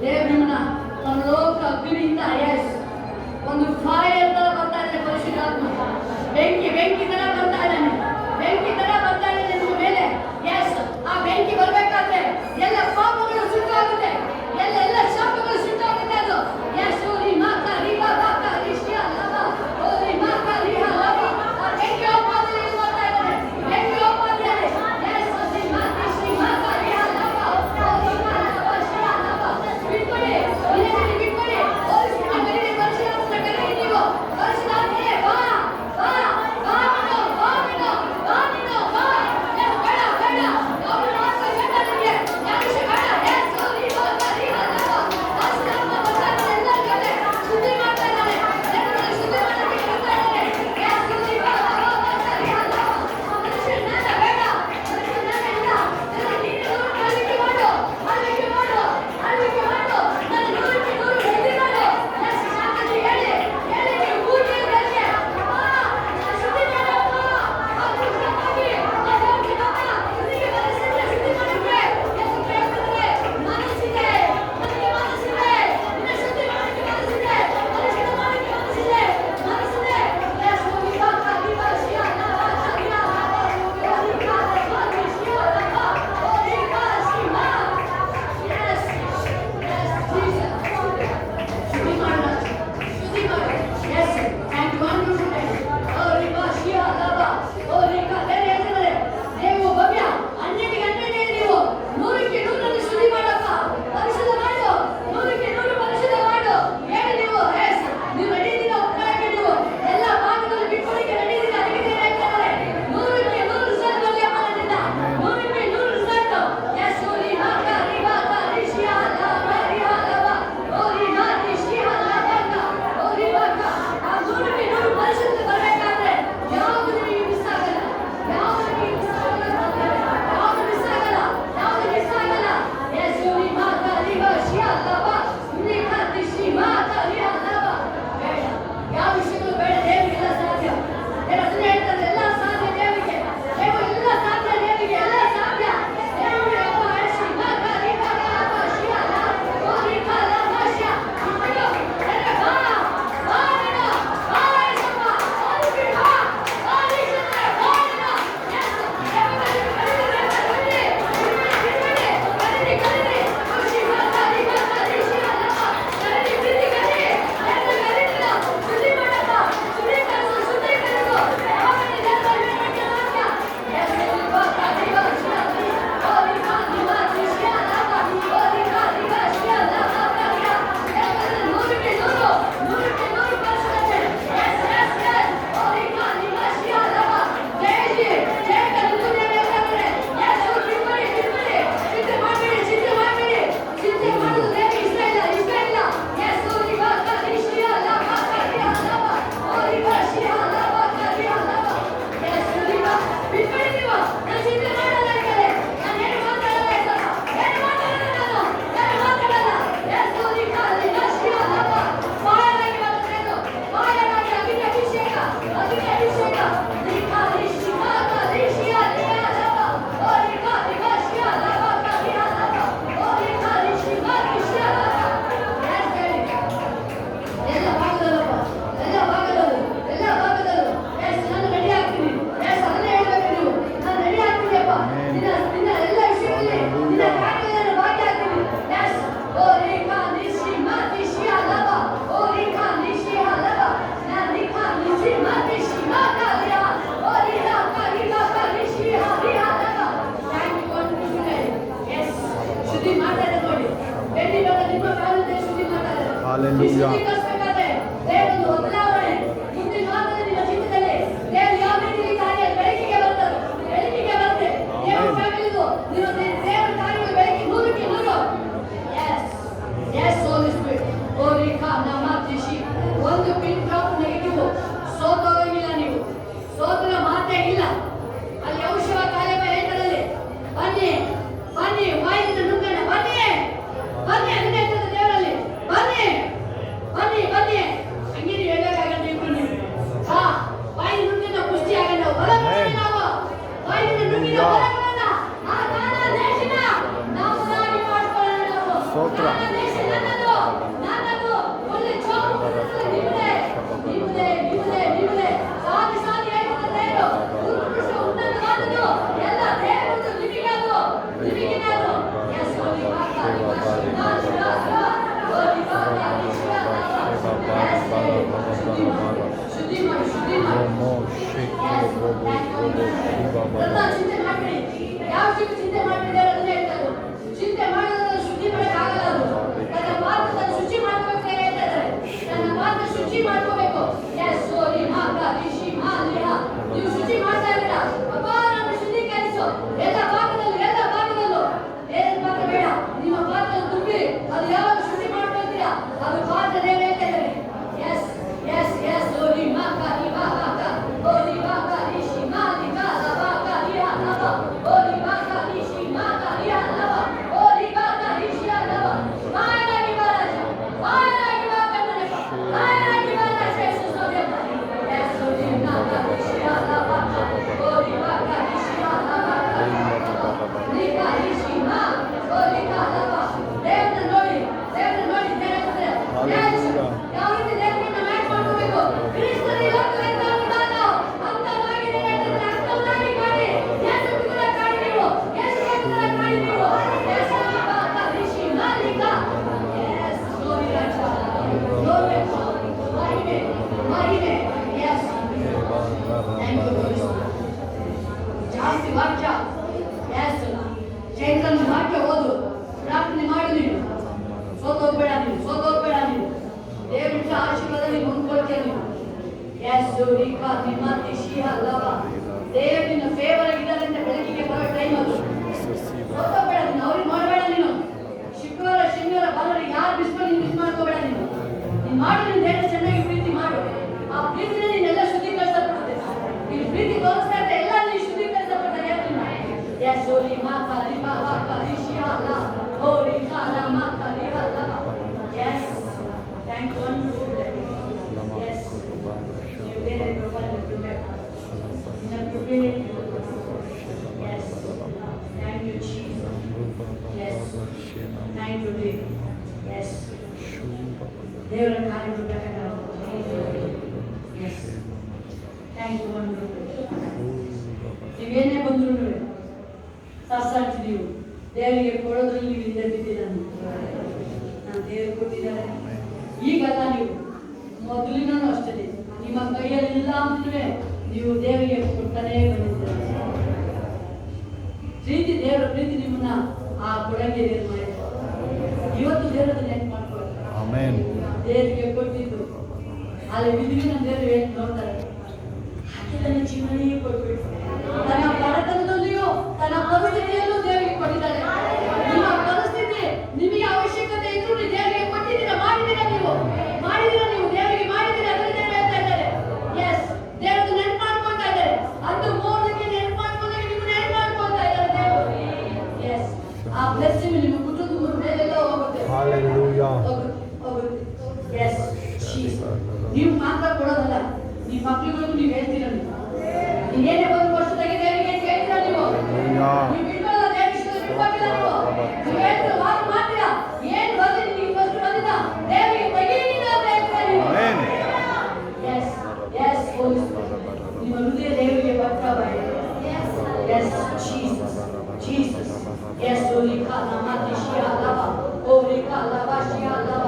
ದೇವರನ್ನ ಪರಲೋಕ ಅಗ್ನಿಯಿಂದ ಒಂದು ಫೈರ್ ತರ ಬರ್ತಾ ಇದ್ದಾನೆ. ಪರಿಶುದ್ಧಾತ್ಮ ಬೆಂಕಿ ತರ ಬರ್ತಾ ಇದ್ದಾನೆ. ಬೆಂಕಿ ತರ ಬರ್ತಾ ಇದ್ದಾನೆ ನಿಮ್ಮ ಮೇಲೆ. ಎಸ್, ಆ ಬೆಂಕಿ ಬರ್ಬೇಕಾದ್ರೆ ಎಲ್ಲ ಪಾಪಗಳು ಸುಟ್ಟಾಗುತ್ತೆ, ಎಲ್ಲ ಶಾಪಗಳು ಸುಟ್ಟಾಗುತ್ತೆ. ಅದು ಎಸ್, ಓರಿ ಮಾತಾ ರಿಬಾ ಬಾಕಾ ರಿಶ್ಯಾ ಲಬಾ ಓರಿ ಮಾತಾ ರಿಹಾ ಲಬಾ. ಆ ಬೆಂಕಿ ಓಪಾದಲ್ಲಿ ಬರ್ತಾ ಇದ್ದಾನೆ. ಬೆಂಕಿ ಓಪಾದಲ್ಲಿ ಎಸ್, ಓರಿ ಮಾತಾ ಶ್ರೀ ಮಾತಾ ರಿಹಾ ಲಬಾ ಓರಿ ಮಾತಾ ಶ್ರೀ ಲಬಾ. ಬಿಟ್ಬಿಡಿ, ಇದನ್ನ ಬಿಟ್ಬಿಡಿ. ಓರಿ ಶ್ರೀ ಕರೀರಿ, ಪರಿಶುದ್ಧಾತ್ಮ ಕರೀರಿ. ನೀವು ಪರಿಶುದ್ಧಾತ್ಮನೇ ಬಾ ಬಾ ಬಾ ನೀನು ಬಾ ನೀನು ಬಾ ನೀನು ಬಾ. ಎಸ್, ಬೇಡ ಬೇಡ ಅವ್ರು ಮಾತ್ರ ಬೇಡ ನಿಮಗೆ. ಯಾಕೆ ಬೇಡ? ಎಸ್, ಓರಿ ಮಾತಾ ರಿಹಾ ಲಬಾ. ಪರಿಶುದ್ಧಾತ್ಮ ಬರ್ತಾ ಇದ್ದಾನೆ. ಎಲ್ಲ ಕಡೆ ಶುದ್ಧಿ ಮಾಡ್ತಾ ಇದ್ದಾನೆ. ಎಲ್ಲರನ್ನು ಶುದ್ಧಿ ಮಾಡೋದಕ್ಕೆ ಬರ್ತಾ ಇದ್ದಾನೆ. ಎಸ್, ಓರಿ ಮಾತಾ ರಿಹಾ ಲಬಾ. ಮನುಷ್ಯನ ಬೇಡ, ಮನುಷ್ಯನ ಇಲ್ಲ. ನೀನು ಆಳ್ವಿಕೆ ಮಾಡು, ಆಳ್ವಿಕೆ ಮಾಡು, ಆಳ್ವಿಕೆ ಮಾಡು. ನಾನು 100ಕ್ಕೆ 100 ವೃದ್ಧಿ ಮಾಡು. ಎಸ್, ಶಾಂತಿ ಹೇಳಿ ಹೇಳಿ ನೀವು ಪೂಜೆ ಬೆಳಗ್ಗೆ ಅಮ್ಮ ಶುದ್ಧಿ ಮಾಡಪ್ಪ. ಅದು ಶುದ್ಧವಾಗಿ ಅದಕ್ಕೆ ಬಾಬಾ ಇದಕ್ಕೆ ಮನಸ್ಸಿಗೆ ಶುದ್ಧಿ ಮಾಡಿದ್ರೆ ಎಷ್ಟು ಪ್ರಯತ್ನವಿದೆ. ಮನಸ್ಸಿದೆ, ನನಗೆ ಮನಸ್ಸಿದೆ. ನಿನ್ನ ಶುದ್ಧಿ ಮಾಡಕ್ಕೆ ಮನಸ್ಸಿದೆ, ಪರಿಶುದ್ಧ ಮಾಡಕ್ಕೆ ಮನಸ್ಸಿದೆ, ಮನಸ್ಸಿದೆ. ಎಸ್, ಹೋಗಿ ಬಾಕಾ ರಿಬಾ ಶಿಯಾ ಲಬಾ ರಿಯಾ ಲಬಾ ಓರಿ ಕಾ ಲಬಾ ಶಿಯಾ ಲಬಾ ಓರಿ ಕಾ ಶಿಮಾ. ಎಸ್ ಎಸ್ ಜೀಸಸ್ ಶುದ್ಧಿ ಮಾಡು, ಶುದ್ಧಿ ಮಾಡು. Yes, and one more time ಓರಿ ಕಾ ಶಿಯಾ ಲಬಾ ಓರಿ ಕಾ. ಬೇರೆ ಹೇಳ್ತಾರೆ ನೀವು ಭವ್ಯ ಅನ್ಯನಿಗೆ ಅನ್ಯನೇ ನೀವು 100ಕ್ಕೆ 100 ಶುದ್ಧಿ ಮಾಡಪ್ಪ, ಪರಿಶುದ್ಧ ಮಾಡು, 100ಕ್ಕೆ 100 ಪರಿಶುದ್ಧ ಮಾಡು. ಹೇಳಿ ನೀವು. ಎಸ್, ನೀವು ರೆಡಿ ಇದ್ದೀರಾ ಒಪ್ಕೊಳ್ಳಕ್ಕೆ? ನೀವು ಎಲ್ಲ ಭಾಗದಲ್ಲಿ ಬಿಟ್ಕೊಳ್ಳಿಕ್ಕೆ ರೆಡಿ ಇದ್ದೀರಾ? ಅದಕ್ಕೆ ಹೇಳ್ತಾರೆ 100ಕ್ಕೆ 100 ರಿಸಲ್ಟ್ ಬರಲಿ ಅಮ್ಮನಿಂದ. 100ಕ್ಕೆ 100 ರಿಸಲ್ಟ್. ಎಸ್, ಓರಿ ಮಾತಾ ರಿಬಾ ಕಾ ರಿಶ್ಯಾ ಲಬಾ ರಿಹಾ ಲಬಾ ಓರಿ ಮಾತಿ ಶಿಯಾ ಲಬಾ ಓರಿ ಬಾಕಾ. ಆ 100ಕ್ಕೆ 100 ಪರಿಶುದ್ಧ ಬರಬೇಕಾದ್ರೆ ಯಾವುದು ನಿಮಗೆ ಮಿಸ್ ಆಗಲ್ಲ, ಯಾವುದು ನಿಮಗೆ ಮಿಸ್ ಆಗಲ್ಲ, ಯಾವುದು ಮಿಸ್ ಆಗಲ್ಲ, ಯಾವುದು ಮಿಸ್ ಆಗಲ್ಲ. ಎಸ್, ಓರಿ ಮಾತಾ ರಿಬಾ ಶಿಯಾ ಲಬಾ ನಿಖಾತಿ ಶ್ರೀ ಮಾತಾ ರಿಹಾ ಲಬಾ. ಬೇಡ, ಯಾವ ವಿಷಯಗಳು ಬೇಡ. ದೇವರಿಗೆಲ್ಲ ಸಾಧ್ಯ. ದೇವರು ಅದನ್ನೇ ಹೇಳ್ತಾರೆ, ಎಲ್ಲ ಸಾಧ್ಯ ದೇವರಿಗೆ. ದೇವರು ಎಲ್ಲ ಸಾಧ್ಯ, ದೇವರಿಗೆ ಎಲ್ಲ ಸಾಧ್ಯ. ದೇವರಿಗೆ ಅಪ್ಪ ಶ್ರೀ ಮಾತಾ ರಿಬಾ ಲಬಾ ಶಿಯಾ ಲಬಾ ಓರಿ ಕಾ ಲಬಾ ಶಿಯಾ. ಬಿಡು, ಬೇರೆ ಬಾ ಬಾ ನೀನು ಬಾ ಯೇಸಪ್ಪ. ಓರಿ ಬಾ ಬಾ ಯೇಸಪ್ಪ ಬಾ ನೀನು. ಎಸ್, ದೇವರಿಗೆ ಕರೀರಿ, ಕರೀರಿ ಶ್ರೀ ಮಾತಾ ರಿಬಾ ಕಾ ರಿಶ್ಯಾ ಲಬಾ ಕರೀರಿ, ಕರೀರಿ ಕರೀರಿ. ಶುದ್ಧಿ ಮಾಡಪ್ಪ, ಶುದ್ಧೀಕರಿಸು, ಶುದ್ಧೀಕರಿಸು. ಯಾವನಿಗೆ ದೇವರ ವಾಕ್ಯ. ಎಸ್, ಓರಿ ಬಾಕಾ ರಿಬಾ ಶಿಯಾ ಓರಿ ಕಾ ರಿಬಾ ಶಿಯಾ ಲಬಾ ಓರಿ ಕಾ ರಿಬಾ ಶಿಯಾ ಲಬಾ ರಿಯಾ. ಯಾಕಂದ್ರೆ 100ಕ್ಕೆ 100 100ಕ್ಕೆ 100 ಪರಿಶುದ್ಧತೆ. ಎಸ್ ಎಸ್ ಎಸ್, ಓರಿ ಕಾ ರಿಬಾ ಶಿಯಾ ಲಬಾ. ಜಯ ಜಯ ಕಲಿತುನೇ ಬೇಕಾದ್ರೆ. ಎಸ್, ಬಿಟ್ಬಿಡಿ ಬಿಟ್ಬಿಡಿ, ಚಿಂತೆ ಮಾಡಬೇಡಿ, ಚಿಂತೆ ಮಾಡಬೇಡಿ. ಚಿಂತೆ ಮಾಡೋದು ದೇವರಿಗೆ ಇಷ್ಟ ಇಲ್ಲ, ಇಷ್ಟ ಇಲ್ಲ. ಎಸ್, ಓರಿ ಬಾಕಾ ರಿಶ್ಯಾ ಲಬಾ ರಿಯಾ ಲಬಾ ಓರಿ ಕಾ ಶಿಯಾ ಲಬಾ ರಿಯಾ ಲಬಾ. ಎಸ್, ಓರಿ ಬಾ ಬಿಟ್ಬಿಡಿ ನೀವು. ನಾನು ಚಿಂತೆ ಮಾಡಲ್ಲ ಇದ್ದಾರೆ. ನಾನು ಏನು ಮಾತಾಡಲ್ಲ ಇದ್ದಾರೆ, ಏನು ಮಾತಾಡಲ್ಲ ನಾನು, ಏನು ಮಾತಾಡಲ್ಲ. ಎಸ್, ಓರಿ ಕಾ ರಿಬಾ ಶಿಯಾ ಲಬಾ. ಬಾಯಾಗಿ ಬರುತ್ತೆ ಅದು, ಬಾಯಾಗಿ ಅಭಿಷೇಕ, ಅಭಿಷೇಕ. ನಿಖಾ ರಿಶ್ಯಾ ಮಾತಾ ರಿಶ್ಯಾ ರಿಯಾ ಲಬಾ ಓರಿ ಕಾ ರಿಬಾ ಶಿಯಾ ಲಬಾ ರಿಯಾ ಲಬಾ ಓರಿ ಕಾ ರಿಶ್ಯಾ ರಿಶ್ಯಾ ಲಬಾ. ಎಸ್, ಹೇಳಿ ಎಲ್ಲ ಭಾಗದಲ್ಲಪ್ಪ, ಎಲ್ಲ ಭಾಗದಲ್ಲೂ, ಎಲ್ಲ ಭಾಗದಲ್ಲೂ. ಎಸ್, ನಾನು ರೆಡಿ ಆಗ್ತೀನಿ. ಎಸ್, ಅದನ್ನೇ ಹೇಳ್ಬೇಕು ನೀವು. ನಾನು ರೆಡಿ ಆಗ್ತೀನಿಯಪ್ಪ. ನಿನ್ನ ಎಲ್ಲ ವಿಷಯದಲ್ಲಿ ನಿನ್ನ ಕಾರ್ಯಗಳನ್ನು ಭಾಗಿ ಆಗ್ತೀನಿ. ಎಸ್, ಓರಿ ಕಾ ರಿಶ್ಯಾ ಮಾತಿ ಶಿಯಾ ಲಬಾ ಓರಿ ಕಾ ರಿಶ್ಯಾ ಲಬಾ ನಾ ನಿಖಾ ರಿಶ್ಯಾ ಮಾತಿ ಶಿಯಾ ಕಾ ರಿಯಾ ಓರಿ ಕಾ ರಿಬಾ ಕಾ ರಿಶ್ಯಾ ರಿಯಾ ಲಬಾ. Thank you God today. Yes, ಶುದ್ಧಿ ಮಾಡ್ತಾ ಇದ್ದಾರೆ ನೋಡಿ. ಬೆಳ್ಳಿ ಬಂದ ನಿಮ್ಮ ಕಾಲದಲ್ಲಿ ಶುದ್ಧಿ ಮಾಡ್ತಾ ಇದ್ದಾರೆ. Hallelujah. ಶುದ್ಧೀಕರಿಸಬೇಕಾದ್ರೆ ದೇವರೊಂದು ಬದಲಾವಣೆ ಮುಂದಿನ ವಾರದಲ್ಲಿ ನಿಮ್ಮ ಜೀವಿತದಲ್ಲಿ ದೇವರು ಯಾವ ರೀತಿ ಕಾರ್ಯ ಬೆಳಕಿಗೆ ಬರ್ತದೆ, ಬೆಳಕಿಗೆ ಬರುತ್ತೆ. ದೇವರ ಫ್ಯಾಮಿಲಿಗೂ ನೀವು ದೇವರ ಕಾರ್ಯಗಳು ಬೆಳಕಿಗೆ 100ಕ್ಕೆ 100. ಎಸ್ ಎಸ್, ಹೋಲಿ ಸ್ಪಿರಿಟ್ ಓರಿ ಕಾ ನಮಾತಿ ಶಿ. ಒಂದು ಪಿನ್ ಡ್ರಾಪ್ ನೆಗೆಟಿವ್ ಸೋತೋಗಿಲ್ಲ ನೀವು, ಸೋತರ ಮಾತೇ ಇಲ್ಲ. ಅಲ್ಲಿ ಔಷಧ ಕಾರ್ಯ ಹೇಳ್ತಾರಲ್ಲಿ ಬನ್ನಿ ಬನ್ನಿ, ಬಾಯಿಂದ ನುಂಗಣ ಬನ್ನಿ ಬನ್ನಿ, ಅದನ್ನೇ ಹೇಳ್ತಾರೆ ದೇವರಲ್ಲಿ. ಬನ್ನಿ ಬನ್ನಿ, ಅದು ಪ್ರಾರ್ಥನೆ ಹೇಳ್ತಾರೆ. ಎಸ್ ಎಸ್ ಎಸ್ ಓರಿ ಮಾಕಾ ರಿಬಾ ಮಾಕಾ ಓರಿ ಮಾಕಾ ರಿಶಿ ಮಾಲಿಕಾ ಲಬಾಕಾ ರಿಯಾ ಲಬಾ ಓರಿ ಮಾಕಾ ರಿಶಿ ಮಾಕಾ ರಿಯಾ ಲಬಾ ಓರಿ ಮಾಕಾ ರಿಶಿ ಲಬಾ ಮಾಯನಾಗಿ ಬರಾಜ ಮಾಯನಾಗಿ ಬಾಕಂದನೆ ಮಾಯನಾಗಿ ಬರಾಜ ಯೇಸುವೆ ಎಸ್ ಓರಿ ಮಾಕಾ ರಿಶಿ ಲಬಾ ಓರಿ ಮಾಕಾ ರಿಶಿ ಲಬಾ ರಿಕಾ ರಿಶಿ ಮಾ ಓರಿ ಕಾ ಲಬಾ ದೇವನ ನೋಡಿ ದೇವರ ಯಾವ ರೀತಿ ದೇವರನ್ನ ಮ್ಯಾಚ್ ಮಾಡ್ಕೋಬೇಕು. ಕ್ರಿಸ್ತನಲ್ಲಿ ಲೋಕವೆಂತ ವಿಧಾನ ಅಂತವಾಗಿ ಅರ್ಥವಾಗಿ ಮಾಡಿ ಯೇಸು ಬಿಡುಗಡೆ ಕಾಡಿ ನೀವು ಯೇಸು ಬಿಡುಗಡೆ ಕಾಡಿ ನೀವು ಯೇಸು ಬಾಬಾ ರಿಷಿ ಮಾಲಿಕ ಯೆಸ್ ಗ್ಲೋರಿ ರಾಜ ಗ್ಲೋರಿ ಮಹಿಮೆ ಮಹಿಮೆ ಯೆಸ್ ಥ್ಯಾಂಕ್ ಯು ಜಾಸ್ತಿ ವಾಕ್ಯ ಯೆಸ್ ಚೈತನ್ಯ ವಾಕ್ಯ ಓದು ಪ್ರಾರ್ಥನೆ ಮಾಡು ನೀನು ಸೋತೋಗ್ಬೇಡ ನೀನು ದೇವರಿಂದ ಆಶೀರ್ವಾದ ನೀನು ಹೊಂದ್ಕೊಳ್ತೀಯ ನೀನು ಎಸ್ ರಿಕಾ ನಿಮ್ಮತಿ ಶಿಹಲವ ದೇವರಿನ ಫೇವರ್ ಆಗಿದ್ದಾರೆ ಅಂತ ಬೆಳಕಿಗೆ ಬರೋ ಟೈಮ್ ಅದು ಸೋತೋಗ್ಬೇಡ ನೀನು ಅವ್ರಿಗೆ ಮಾಡಬೇಡ ನೀನು ಶುಕ್ರವಾರ ಶನಿವಾರ ಭಾನುವಾರ ಯಾರು ಮಿಸ್ ಮಾಡ್ಕೋಬೇಡ ನೀನು ಮಾಡು ನೀನು ದೇವರ ಚೆನ್ನಾಗಿ ಪ್ರೀತಿ ಮಾಡು ಆ ಪ್ರೀತಿನ ನೀನೆಲ್ಲ ಶುದ್ಧೀಕರಿಸಲ್ಪಡುತ್ತೆ ನೀನು ಪ್ರೀತಿ ತೋರಿಸ್ತಾ ಇದ್ದ ಎಲ್ಲ ನೀನು ಶುದ್ಧೀಕರಿಸಲ್ಪಡ್ತಾರೆ ಎಸ್ ಓರಿ ಮಾತಾ ರಿಬಾ ವಾಕಾ ರಿಶಿಯಾಲ ಓರಿ ಕಾಲ ಮಾತಾ ರಿಹಲ yes thank you yes you did it yes thank you Jesus yes thank you yes ದೇವರ ಕಾರ್ಯವನ್ನು yes thank you ನೀವೇನೇ ಬಂದ್ರು ಸಾಸಾಡ್ತಿ ನೀವು ದೇವರಿಗೆ ಕೊಡೋದ್ರಲ್ಲಿ ನೀವು ಹಿಂದೆ ಬಿದ್ದಿಲ್ಲ ನಾನು ದೇವರು ಕೊಟ್ಟಿದ್ದಾರೆ ಈಗಲ್ಲ ನೀವು ಮೊದಲಿನೂ ಅಷ್ಟೇ ನಿಮ್ಮ ಕೈಯಲ್ಲಿಲ್ಲ ಅಂದ್ರೆ ನೀವು ದೇವರಿಗೆ ಕೊಡ್ತಾನೆ ಬಂದಿದ್ದೀರ ದೇವರ ಪ್ರೀತಿ ನಿಮ್ಮನ್ನ ಆ ಕೊಡಂಗೆ ದೇವರು ಮಾಡಿದ್ರು ಇವತ್ತು ದೇವರನ್ನ ನೆನ್ಪು ಮಾಡ್ಕೊಳ್ತಾರೆ ದೇವರಿಗೆ ಕೊಟ್ಟಿದ್ದು ಅಲ್ಲಿ ಬಿದ್ದಿಗೆ ನಮ್ಮ ದೇವರು ಏನು ನೋಡ್ತಾರೆ ಹಾಗೆ ನನ್ನ ಜೀವನ ಕೊಟ್ಬಿಟ್ಟು ತನ್ನ ಬಡತನದಲ್ಲಿಯೂ ತನ್ನ ಪರಿಸ್ಥಿತಿಯಲ್ಲೂ ದೇವರಿಗೆ ಕೊಟ್ಟಿದ್ದಾರೆ ನಿಮ್ಮ ಪರಿಸ್ಥಿತಿ ನಿಮಗೆ ಅವಶ್ಯಕತೆ ಇದ್ರು ದೇವರಿಗೆ ಕೊಟ್ಟಿದ್ದೀರಾ ಮಾಡಿದ್ದೀರಾ ನೀವು ದೇವರಿಗೆ ಮಾಡಿದ್ದೀರಾ ಅದರಿಂದ ಹೇಳ್ತಾ ಇದ್ದಾರೆ ಎಸ್ ದೇವರು ನೆನ್ಪು ಮಾಡ್ಕೊಳ್ತಾ ಇದ್ದಾರೆ ಅದು ಮೋದಕ್ಕೆ ನೆನ್ಪು ಮಾಡ್ಕೊಂಡಾಗ ನೀವು ನೆನ್ಪು ಮಾಡ್ಕೊಳ್ತಾ ಇದ್ದಾರೆ ದೇವರು ಎಸ್ ಆ ಬ್ಲೆಸ್ಸಿಂಗ್ ನಿಮ್ಮ ಕುಟುಂಬದ ಮೇಲೆಲ್ಲ ಹೋಗುತ್ತೆ Hallelujah. ಹೋಗುತ್ತೆ ಎಸ್ ನೀವು ಮಾತ್ರ ಕೊಡೋದಲ್ಲ ನಿಮ್ಮ ಮಕ್ಕಳಿಗೂ ನೀವು ಹೇಳ್ತೀರಾ ನೀವೇನೇ ಒಂದು ವರ್ಷದಾಗೆ ದೇವರಿಗೆ ಹೇಳ್ತೀರಾ ನೀವು ಬಿಡ್ಕೊಳ್ಳೋ ದೇವರಿಗೆ ಬಿಡ್ಕೊಂಡಿಲ್ಲ ನೀವು ಹೇಳ್ತೀರ ವಾಕ್ ಮಾಡ್ತೀರಾ ಏನು ಬಂದು ನಿಮಗೆ ಫಸ್ಟ್ ಬಂದಿದ್ದ ದೇವರಿಗೆ ಬಗೆಯಿಲ್ಲ ಅಂತ ಹೇಳ್ತೀರಾ ನೀವು ಎಸ್ ಎಸ್ ನಿಮ್ಮ ಹೃದಯ ದೇವರಿಗೆ ಬರ್ತಾವಾಗಿದೆ ಎಸ್ ಜೀಸಸ್ ಎಸ್ ಓಲಿಕಾ ನಮತಿ ಶಿಯಾಲವ ಓಲಿಕಾ ಲವ ಶಿಯಾಲವ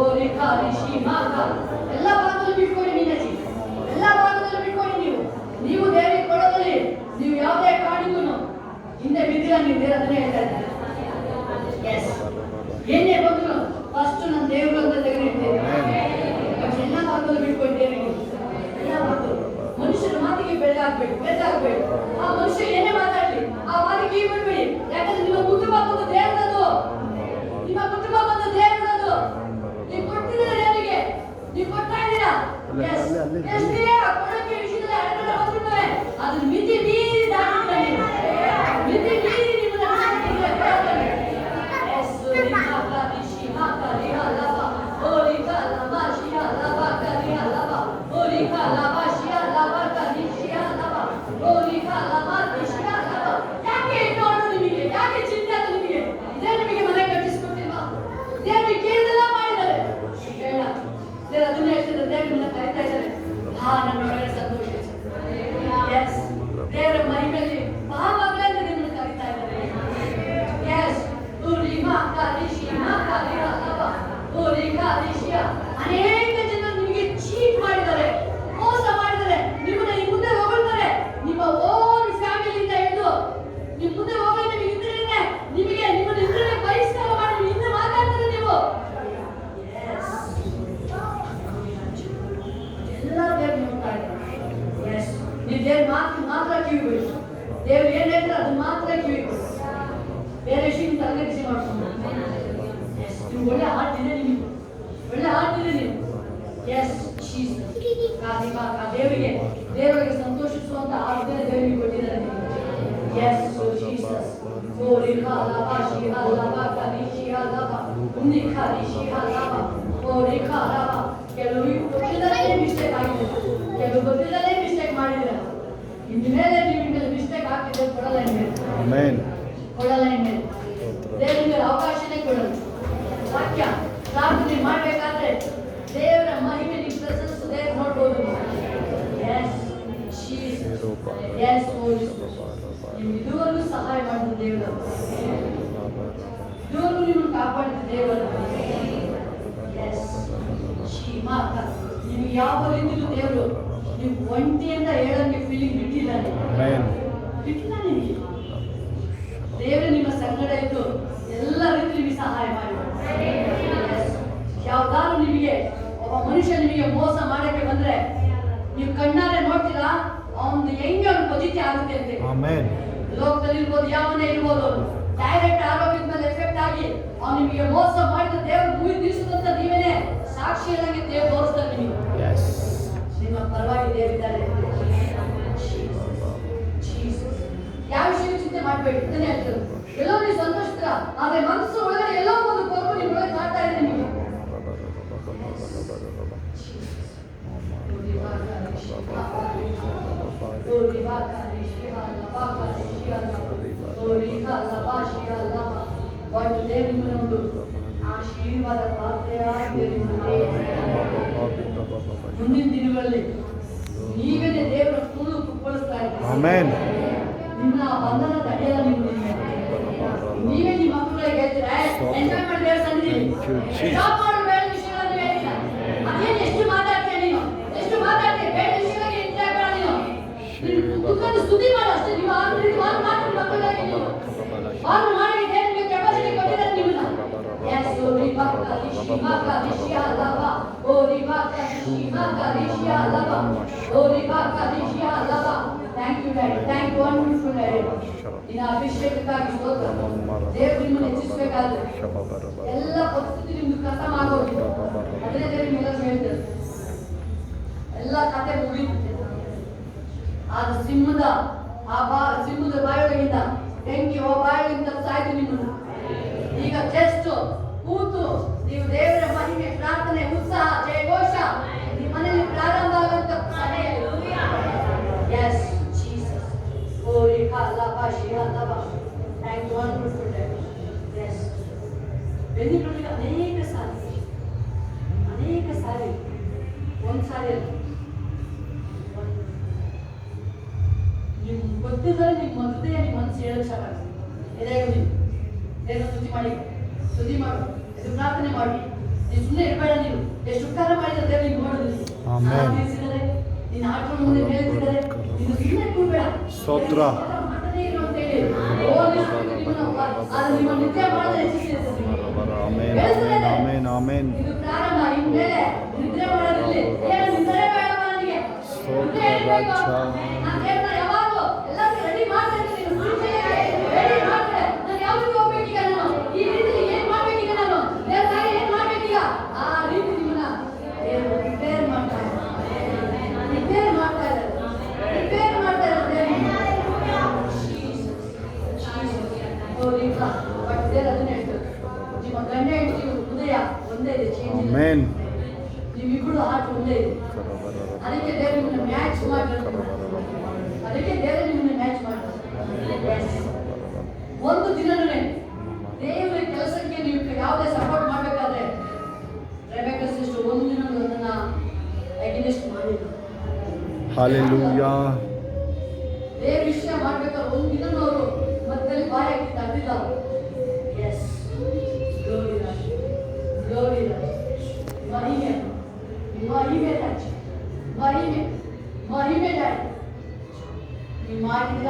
ಓಲಿಕಾ ರಿಷಿ ಮಾಕ ಎಲ್ಲ ಭಾಗದಲ್ಲಿ ಬಿಟ್ಕೊಳ್ಳಿ ಮೀನಾಜಿ ಎಲ್ಲ ಭಾಗದಲ್ಲಿ ಬಿಟ್ಕೊಳ್ಳಿ ನೀವು ದೇವರಿಗೆ ಕೊಡೋದಲ್ಲಿ ನೀವು ಯಾವುದೇ ಕಾಣಿಗೂ ಹಿಂದೆ ಬಿದ್ದಿಲ್ಲ ನೀವು ದೇವರ ಅದನ್ನೇ ಹೇಳ್ತಾ ಇದ್ದಾರೆ ಎಸ್ ಏನೇ ಬಂದ್ರು ಫಸ್ಟ್ ನನ್ನ ದೇವರು ಅಂತ ತೆಗೆದಿರ್ತೇನೆ ಎಲ್ಲ ಭಾಗದಲ್ಲಿ ಬಿಟ್ಕೊಳ್ಳಿ ದೇವರಿಗೆ ಎಲ್ಲ ಭಾಗದಲ್ಲಿ ಮನುಷ್ಯರ ಮಾತಿಗೆ ಬೆಳಗಾಗಬೇಕು ಆ ಮನುಷ್ಯ ಏನೇ ಮಾತಾಡಲಿ ಆ ಮಾತಿಗೆ ಈ ಬಿಡ್ಬೇಡಿ ಯಾಕಂದ್ರೆ ನಿಮ್ಮ ಕುಟುಂಬ ಬಂದು ದೇವರದು ನಿಮ್ಮ ಕುಟುಂಬ ಬಂದು ದೇವರದು ನೀವು ಕೊಡ್ತಿದ್ದೀರಾ ದೇವರಿಗೆ ನೀವು ಕೊಡ್ತಾ ಇದ್ದೀರಾ ಎಷ್ಟೇ ಕೊಡೋಕೆ ವಿಷಯದಲ್ಲಿ ಅಡಗಡೆ ಬಂದಿರ್ತವೆ ಅದ್ರ ಮಿತಿ ಮೀರಿ ದಾಟಿದ್ದೀರಾ ಮಿತಿ ಮೀರಿ ನೀವು ದಾಟಿದ್ದೀರಾ ಎಸ್ ರಿಮಾ ರಿಷಿ ಮಾಕಾ ರಿಹಲವ ಓಲಿಕಾ ಲವಾ ಶಿಹಲವ ಕರಿಹಲವ ಓಲಿಕಾ ಲವಾ ಶಿಹಲವ ಕರಿಶಿಹಲವ ಓಲಿಕಾ ಲವಾ ಶಿಹಲವ ಯಾಕೆ ನೋಡು ನಿಮಗೆ ಯಾಕೆ ಚಿಂತೆ ಅದು ನಿಮಗೆ ದೇವರು ನಿಮಗೆ ಮನೆ ಕಟ್ಟಿಸಿಕೊಟ್ಟಿಲ್ವಾ ದೇವರಿಗೆ ಕೇಳಿದೆಲ್ಲ ಮಾಡಿದ್ದಾರೆ ಬೇಡ ದೇವರು ಅದನ್ನೇ ಹೇಳ್ತಿದ್ದಾರೆ ದೇವರು ನಿಮ್ಮನ್ನ ಕರೀತಾ ಇದ್ದಾರೆ ನನ್ನ ಒಳಗಡೆ ಸಂತೋಷ ಎಸ್ ದೇವರ ಮಹಿಮೆಯಲ್ಲಿ ಮಹಾಮಗಳಿಂದ ನಿಮ್ಮನ್ನು ಕರೀತಾ ಇದ್ದಾರೆ ಎಸ್ ಅನೇಕ ಜನರು ನಿಮಗೆ ಚೀಟ್ ಮಾಡಿದ್ದಾರೆ ಮೋಸ ಮಾಡಿದ್ದಾರೆ ನಿಮ್ಮನ್ನ ಈ ಮುಂದೆ ಹೋಗ್ತಾರೆ ನಿಮ್ಮ ಓನ್ ಫ್ಯಾಮಿಲಿಯಿಂದ ಹಿಡಿದು ನಿಮ್ಮ ಮುಂದೆ ಹೋಗಲು ನಿಮಗೆ ಇದ್ರೆ ನಿಮಗೆ ನಿಮ್ಮನ್ನ ಇದ್ರೆ ಬಹಿಷ್ಕಾರ ಮಾಡಿ ಹಿಂದೆ ಮಾತಾಡ್ತಾರೆ ನೀವು ಎಲ್ಲ ದೇವ್ರು ನೋಡ್ತಾ ಇದ್ದಾರೆ ಎಸ್ ನೀವು ದೇವ್ರ ಮಾತ್ರ ಕಿವಿಗಳು ದೇವ್ರು ಏನ್ ಹೇಳ್ತಾರೆ ಅದು ಮಾತ್ರ ಕಿವಿಗಳು ಬೇರೆ ವಿಷಯ ತಲೆಗೆಡಿಸಿ ಮಾಡ್ಕೊಂಡು ನೀವು ಒಳ್ಳೆ ಹಾರ್ಟ್ ಇದೆ ನಿಮಗೆ ಒಳ್ಳೆ ಹಾಡ್ತಿದೆ ನೀವು. Yes Jesus. ದೇವರಿಗೆ ಸಂತೋಷಿಸುವಂತ ಆಜ್ಞೆ ದೇವರಿಗೆ ಕೊಟ್ಟಿದ್ದಾರೆ ನೀವು. Yes Jesus. ಓರಿ ಕಾಲಬಾ ಶಿಹಾಲಬಾ ಕಲಿಶಿಹಾಲಬಾ ನಿಖಾಲಿಶಿಹಾಲಬಾ ಓರಿ ಕಾಲಬಾ. ಕೆಲವು ಗೊತ್ತಿಲ್ಲದೆ ಮಿಸ್ಟೇಕ್ ಆಗಿದೆ, ಕೆಲವು ಗೊತ್ತಿಲ್ಲದೆ ಮಿಸ್ಟೇಕ್ ಮಾಡಿದ್ರೆ ಇನ್ಮೇಲೆ ನೀವು ಇನ್ಮೇಲೆ ಮಿಸ್ಟೇಕ್ ಆಗ್ತಿದೆ ಕೊಡಲ್ಲ ಇನ್ಮೇಲೆ. ಆಮೆನ್. ಕೊಡಲ್ಲ ಇನ್ಮೇಲೆ ದೇವರಿಗೆ ಅವಕಾಶನೇ ಕೊಡಲ್ಲ. ವಾಕ್ಯ ಪ್ರಾರ್ಥನೆ ಮಾಡಬೇಕಾದ್ರೆ ದೇವರ ಮಹಿಮೆ ನಿಮ್ಮ ಪ್ರೆಸೆನ್ಸ್ ದೇವರು ನೋಡ್ಬೋದು. S Jesus. ಎಸ್ ಹೋಲಿ ನೀವು ಇದುವರೆಗೂ ಸಹಾಯ ಮಾಡಿದ ದೇವರು, ಇದುವರೆಗೂ ನಿಮ್ಮನ್ನು ಕಾಪಾಡಿದ ದೇವರು. ಎಸ್ ಶ್ರೀಮಾತ ನಿಮ್ಗೆ ಯಾವ ರೀತಿಯೂ ದೇವರು ನೀವು ಒಂಟಿಯಿಂದ ಹೇಳಂಗೆ ಫೀಲಿಂಗ್ ಬಿಟ್ಟಿದ್ದಾನೆ. ಬಿಟ್ಟಿದ್ದಾನೆ ದೇವರು ನಿಮ್ಮ ಸಂಗಡ ಇದ್ದು ಎಲ್ಲ ರೀತಿ ನಿಮಗೆ ಸಹಾಯ ಮಾಡಿ. ಯಾವ್ದಾದ್ರು ನಿಮಗೆ ಒಬ್ಬ ಮನುಷ್ಯ ನಿಮಗೆ ಮೋಸ ಮಾಡಕ್ಕೆ ಬಂದ್ರೆ ನೀವು ಕಣ್ಣಾರೆ ನೋಡ್ತೀರಾ ಅವನು ಹೆಂಗೆ ಅವ್ನ ಪಜಿತಿ ಆಗುತ್ತೆ ಅಂತ. ಲೋಕದಲ್ಲಿ ಇರ್ಬೋದು, ಯಾವನೇ ಇರ್ಬೋದು, ಡೈರೆಕ್ಟ್ ಆರೋಗ್ಯದ ಮೇಲೆ ಎಫೆಕ್ಟ್ ಆಗಿ ಅವ್ನು ನಿಮಗೆ ಮೋಸ ಮಾಡಿದ ದೇವರು ಭೂಮಿ ತಿಳಿಸುತ್ತಂತ ನೀವೇನೆ ಸಾಕ್ಷಿ ಇಲ್ಲಂಗೆ ದೇವರು ತೋರಿಸ್ತಾರೆ ನಿಮಗೆ. ನಿಮ್ಮ ಪರವಾಗಿ ದೇವರಿದ್ದಾರೆ. ಯಾವ ವಿಷಯ ಚಿಂತೆ ಮಾಡಬೇಡಿ ಅಂತಾನೆ ಹೇಳ್ತಾರೆ. ಎಲ್ಲೋ ನೀವು ಸಂತೋಷಿಸ್ತೀರ, ಆದ್ರೆ ಮನಸ್ಸು ಒಳಗಡೆ ಎಲ್ಲೋ ಒಂದು ಕೊರಗು ನಿಮ್ಮ ಒಳಗೆ ಕಾಡ್ತಾ ಇದೆ ನಿಮಗೆ. ಆಶೀರ್ವಾದ ಮುಂದಿನ ದಿನಗಳಲ್ಲಿ ನೀವೇನೆ ದೇವರ ಕೂಳು ಕುಪ್ಪಳಿಸ್ತಾ ಇದ್ದೀರಿ. ನಿಮ್ಮ ಬಂಧನ ತಡೆಯಲ್ಲ. ನೀವೇ ನಿಮ್ಮ ಮಕ್ಕಳಿಗೆ ಹೇಳ್ತೀರಾ ಎಂಜಾಯ್ ಮಾಡಿ ದೇವರ ಸನ್ನಿಧಿಯಲ್ಲಿ ಜಾಬ್ ಮಾಡೋ ಬೇಡ ವಿಷಯಗಳನ್ನು ಹೇಳಿಲ್ಲ. ಅದೇನು ಎಷ್ಟು ಮಾತಾಡ್ತೀಯ ನೀನು, ಎಷ್ಟು ಮಾತಾಡ್ತೀಯ, ಬೇಡ ವಿಷಯಗಳಿಗೆ ಎಂಜಾಯ್ ಮಾಡ ನೀನು. ದುಃಖದ ಸ್ತುತಿ ಮಾಡು ಅಷ್ಟೇ. ನೀವು ಆ ರೀತಿ ವಾಲ್ ಮಾಡಿ ಮಕ್ಕಳಿಗೆ ನೀವು ವಾಲ್ ಮಾಡಿ ದೇವರಿಗೆ ಕೆಪಾಸಿಟಿ ಕೊಟ್ಟಿದ್ದಾರೆ ನಿಮ್ಮನ್ನ. ಎಸ್ ರಿಬಾ ಕಲಿಶಿಮಾ ಕಲಿಶಿಯಾ ಲಬಾ ಓ ರಿಬಾ ಕಲಿಶಿಮಾ ಕಲಿಶಿಯಾ ಲಬಾ ಓ ರಿಬಾ ಕಲಿಶಿಯಾ ಲಬಾ. Thank you daddy, thank you wonderful daddy. ನಿನ್ನ ಅಭಿಷೇಕಕ್ಕಾಗಿ ಸ್ತೋತ್ರ. ದೇವರು ನಿಮ್ಮನ್ನು ಹೆಚ್ಚಿಸಬೇಕಾದ್ರೆ ಎಲ್ಲ ಪರಿಸ್ಥಿತಿ ನಿಮ್ದು ಖತಮ್ ಆಗೋಗಿದೆ. ಅದನ್ನೇ ದೇವರು ನಿಮ್ಮೆಲ್ಲ ಹೇಳ್ತಾರೆ ಎಲ್ಲ ಕತೆ ಮುಗಿಯುತ್ತೆ. ಆದ ಸಿಂಹದ ಬಾಯೊಳಗಿಂದ ಬೆಂಕಿ ಬಾಯೊಳಗಿಂದ ಸಾಯ್ತು ನಿಮ್ಮನ್ನು. ಈಗ ಜಸ್ಟ್ ಕೂತು ನೀವು ದೇವರ ಮಹಿಮೆ, ಪ್ರಾರ್ಥನೆ, ಉತ್ಸಾಹ, ಜಯಘೋಷ ನಿಮ್ಮ ಮನೆಯಲ್ಲಿ ಪ್ರಾರಂಭ ಆಗುವಂತ ಸಮಯ. Yes Jesus. ಓರಿ ಕಾಲಬಾ ಶಿಹಾಲಬಾ. Thank you wonderful daddy. Yes ಬೆನ್ನಿಗಳಿಗೆ ಅನೇಕ ಸಾರಿ ಒಂದು ಸಾರಿ ಅಲ್ಲ, ನಿಮ್ಗೆ ಗೊತ್ತಿದ್ದರೆ ನಿಮ್ಮ ಮೊದಲೇ ನಿಮ್ಮ ಮನಸ್ಸು ಹೇಳಕ್ಕೆ ಸ್ಟಾರ್ಟ್ ಆಗ್ತದೆ. ಎದೆಗೆ ನೀವು ದೇವರ ಸ್ತುತಿ ಮಾಡು, ಇದು ಪ್ರಾರ್ಥನೆ ಮಾಡಿ. ನೀವು ಸುಮ್ಮನೆ ಇರಬೇಡ. ನೀವು ಎಷ್ಟು ಉಪಕಾರ ಮಾಡಿದ ದೇವರು ನೀವು ನೋಡಿದ್ರಿ, ತೀರಿಸಿದರೆ ನಿನ್ನ ಆಟದ ಮುಂದೆ ಹೇಳ್ತಿದ್ದಾರೆ. ನೀನು ಸುಮ್ಮನೆ ಕೂಡಬೇಡ, ಸ್ತೋತ್ರ ಮಾಡದೇ ಇರು ಅಂತ ಹೇಳಿ ನಿಮ್ಮ ನಿತ್ಯ ಮಾಡದೆ ಹೆಚ್ಚಿಸಿರ್ತದೆ. ಇದು ಪ್ರಾರಂಭ. ಇನ್ಮೇಲೆ ನಿದ್ರೆ ಮಾಡೋದ್ರಲ್ಲಿ ನಿದ್ರೆ ಬೇಡ ನನಗೆ. ನಾನು ಯಾವಾಗಲೂ ಎಲ್ಲರಿಗೂ ರೆಡಿ ಮಾಡ್ತಾ ಇದ್ದೀನಿ. ರೆಡಿ ಮಾಡ್ತಾರೆ. ನಾನು ಯಾವ್ದು ಹೋಗ್ಬೇಕೀಗ, ನಾನು ಈ ರೀತಿ ಏನ್ ಮಾಡ್ಬೇಕೀಗ, ನಾನು ದೇವ್ರ ಏನ್ ಮಾಡ್ಬೇಕೀಗ, ಆ ರೀತಿ ನಿಮ್ಮನ್ನ ರಿಪೇರ್ ಮಾಡ್ತಾ ಇದ್ದಾರೆ. ರಿಪೇರ್ ಮಾಡ್ತಾ ಇದ್ದಾರೆ. ಬಟ್ ದೇವ್ರು ಅದನ್ನೇ ಹೇಳ್ತಾರೆ, ನಿಮ್ಮ ಗಂಡ ಹೆಂಡತಿ ಹೃದಯ ಒಂದೇ ಇದೆ, ಚೇಂಜ್ ಇಲ್ಲ. ನಿಮ್ಮಿಬ್ಬರು ಹಾರ್ಟ್ ಒಂದೇ ಇದೆ. ಅದಕ್ಕೆ ದೇವರು ನಿಮ್ಮನ್ನ ಮ್ಯಾಚ್ ಮಾಡ್ತಾರೆ. ಒಂದು ದಿನನೇ ದೇವರ ಕೆಲಸಕ್ಕೆ ನೀವು ಯಾವುದೇ ಸಪೋರ್ಟ್ ಮಾಡಬೇಕಾದ್ರೆ ರೆಬೆಕ್ಕಾ ಸಿಸ್ಟರ್ ಒಂದು ದಿನ ಅದನ್ನ ಅಗೇನ್ಸ್ಟ್ ಮಾಡಿದ್ರು. ಹಲ್ಲೆಲೂಯಾ. ದೇವರ ವಿಷಯ ಮಾಡಬೇಕಾದ್ರೆ ಒಂದು ದಿನ ಅವರು ಮಧ್ಯದಲ್ಲಿ ಬಾಯಿ ಹಾಕಿ ತಡೆದಿಲ್ಲ. ಎಸ್ ಗ್ಲೋರಿ ರಾಜ್, ಗ್ಲೋರಿ ರಾಜ್. ಮಹಿಮೆ ಮಹಿಮೆ ರಾಜ್, ಮಹಿಮೆ ಡ್ಯಾಡಿ. ನೀವು ಮಾಡಿದ್ರ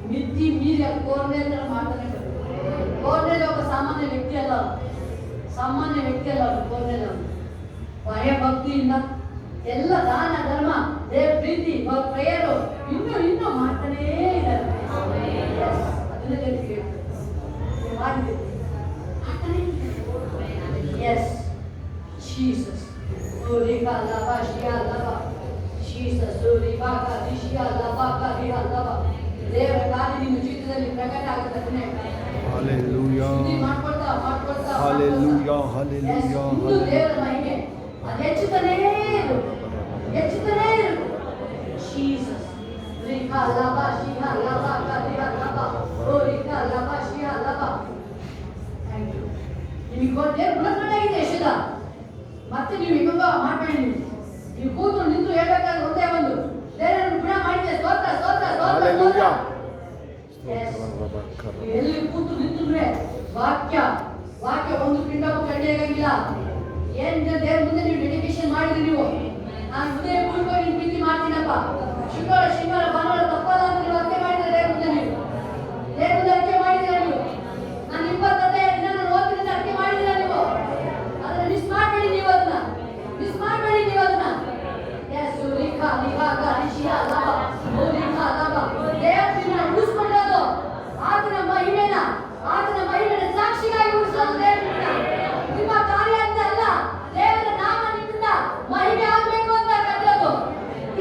ಮಿತಿ ಮೀರಿ ಅದು ಕೋರ್ನೇಲ್ ಮಾಡ್ತಾನೆ. ಕೋರ್ನೇಲ್ ಒಬ್ಬ ಸಾಮಾನ್ಯ ವ್ಯಕ್ತಿ ಅಲ್ಲ, ಅದು ಕೋರ್ನೇಲ್. ಭಯ ಭಕ್ತಿಯಿಂದ ಎಲ್ಲ ದಾನ ಧರ್ಮ, ದೇವ್ರ ಪ್ರೀತಿ, ಪ್ರೇಯರು ಇನ್ನೂ ಮಾಡ್ತಾನೇ ಇದ್ದಾರೆ. ಅದನ್ನೇ ದೇವರಿಗೆ ಮಾಡಿದ್ದೀವಿ, ಮಾಡ್ತಾನೇ. Yes Jesus. Urika lava shia lava. Jesus. Urika shia lava kariha lava. ದೇವರ ಕಾರ್ಯ ನಿಮ್ಮ ಜೀವಿತದಲ್ಲಿ ಪ್ರಕಟ ಆಗುತ್ತದೆ. Hallelujah. ಸ್ತುತಿ ಮಾಡ್ಕೊಳ್ತಾ Hallelujah. Hallelujah. ಇನ್ನು ದೇವರ ಮಹಿಮೆ ಅದು ಹೆಚ್ಚುತ್ತಾನೇ ಇರು. Jesus. Urika lava shia lava kariha lava. Urika lava shia lava. Thank you. ನಿಮಗೆ ದೇವ್ರ ಗುಣಗಳಾಗಿದೆ ಯಶದ. ಮತ್ತೆ ನೀವು ಹಿಂಗ ಮಾಡಬೇಡಿ. ನೀವು ಕೂತು ನಿಂತು ಹೇಳ್ಬೇಕಾದ್ರೆ ಒಂದೇ ಒಂದು ದೇವರನ್ನು ಗುಣ ಮಾಡಿದೆ. ಸ್ತೋತ್ರ ಸ್ತೋತ್ರ ಸ್ತೋತ್ರ. Hallelujah. ಎಲ್ಲಿ ಕೂತು ನಿಂತುದ್ರೆ ವಾಕ್ಯ ಒಂದು ಪಿಂಡಕ್ಕೂ ಕಂಡಿಯಾಗಿಲ್ಲ. ಏನ್ ದೇವ್ರ ಮುಂದೆ ನೀವು ಡೆಡಿಕೇಶನ್ ಮಾಡಿದ್ರಿ. ನೀವು ನಾನು ಹೃದಯ ಪೂರ್ವಕವಾಗಿ ಪ್ರೀತಿ ಮಾಡ್ತೀನಪ್ಪ. ಶನಿವಾರ ಭಾನುವಾರ ತಪ್ಪಲ್ಲ ಅಂತ ನೀವು ಅರ್ಕೆ ಮಾಡಿದ್ರೆ ದೇವ್ರ ಮುಂದೆ ಅರ್ಕೆ ಮಾಡಿದ್ರೆ ನೀವು. ನಾನು 20 ದಿನ ನಾನು ಓದ್ತೀನಿ ಅರ್ಕೆ ಮಾಡಿದ್ರೆ ನೀವು ಅದನ್ನ ಮಿಸ್ ಮಾಡಬೇಡಿ. ನೀವು ಅದನ್ನ ಎಸ್ ಲಿಖಾ ಗಾರಿಶಿಯಾ ಲಬಾ ಲಿಖಾ ಲಬಾ. ದೇವರನ್ನ ಉಳಿಸ್ಕೊಳ್ಳೋದು ಆತನ ಮಹಿಮೆನ ಸಾಕ್ಷಿಗಾಗಿ ಉಳಿಸೋದು. ದೇವರನ್ನ ನಿಮ್ಮ ಕಾರ್ಯ ಅಂತ ಅಲ್ಲ, ದೇವರ ನಾಮ ನಿಮ್ಮಿಂದ ಮಹಿಮೆ ಆಗಬೇಕು ಅಂತ ಕರೆಯೋದು.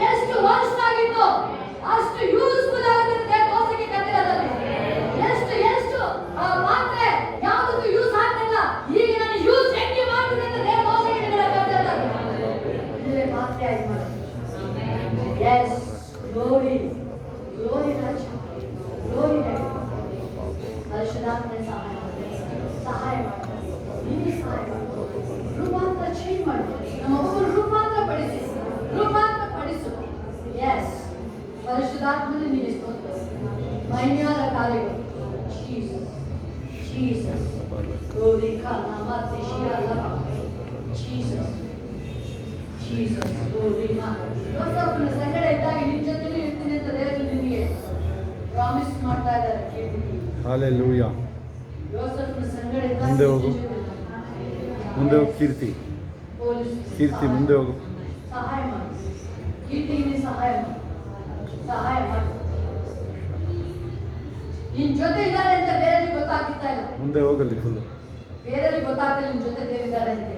ಎಷ್ಟು ವರ್ಷ ಆಗಿತ್ತು ಅಷ್ಟು ಯೂಸ್ಫುಲ್ ಆಗುತ್ತೆ ದೋಸೆಗೆ ಕಟ್ಟಿರೋದಲ್ಲಿ. ಎಷ್ಟು ಆ ಪಾತ್ರೆ ಯಾವುದಕ್ಕೂ ಯೂಸ್ ಆಗ್ತಿಲ್ಲ. ಈಗ ನಾನು ಯೂಸ್ ಹೆಂಗೆ ಮಾಡ್ತೀನಿ ಅಂತ ದೇವರ ದೋಸೆಗೆ ಕಟ್ಟಿರೋದು. ಇದೇ ಪಾತ್ರೆ ಆಗಿ ಮಾಡಿ. Yes, glory ರಾಜ, glory ಪರಿಶುದ್ಧಾತ್ಮನ ಸಹಾಯ ಮಾಡಿ. ನೀವೇ ಸಹಾಯ ಮಾಡಿ. ರೂಪಾಂತರ ಚೇಂಜ್ ಮಾಡಿ. ನಮ್ಮ ಒಬ್ಬರು ರೂಪಾಂತರ ಪಡಿಸು. ಎಸ್, ಪರಿಶುದ್ಧಾತ್ಮನ ನೀವೇ ಸ್ತೋತ್ರ. ಮಹಿಮೆಯಾದ ಕಾರ್ಯಗಳು. Jesus. Glory Kanamati Shiala. Jesus. Glory Ma. ಯೋಸೇಫನ ಸಂಗಡ ಇದ್ದಾಗ ನಿಮ್ಮ ಜೊತೆಲಿ ಇರ್ತೀನಿ ಅಂತ ದೇವರು ನಿಮಗೆ ಪ್ರಾಮಿಸ್ ಮಾಡ್ತಾ ಇದ್ದಾರೆ. Hallelujah. ಯೋಸೇಫನ ಸಂಗಡ ಇದ್ದಾಗ ಮುಂದೆ ಹೋಗು ಕೀರ್ತಿ ಮುಂದೆ ಹೋಗು. ಸಹಾಯ ಮಾಡಿ. ಕೀರ್ತಿಗೆ ಸಹಾಯ ಮಾಡಿ. ನಿನ್ ಜೊತೆ ಇದ್ದಾರೆ ಅಂತ ಬೇರೆಯವ್ರಿಗೆ ಗೊತ್ತಾಗ್ತಾ ಇಲ್ಲ. ಮುಂದೆ ಹೋಗಲಿ ಫುಲ್. ಬೇರೆಯವ್ರಿಗೆ ಗೊತ್ತಾಗ್ತಿಲ್ಲ ನಿನ್ ಜೊತೆ ದೇವರಿದ್ದಾರೆ ಅಂತ.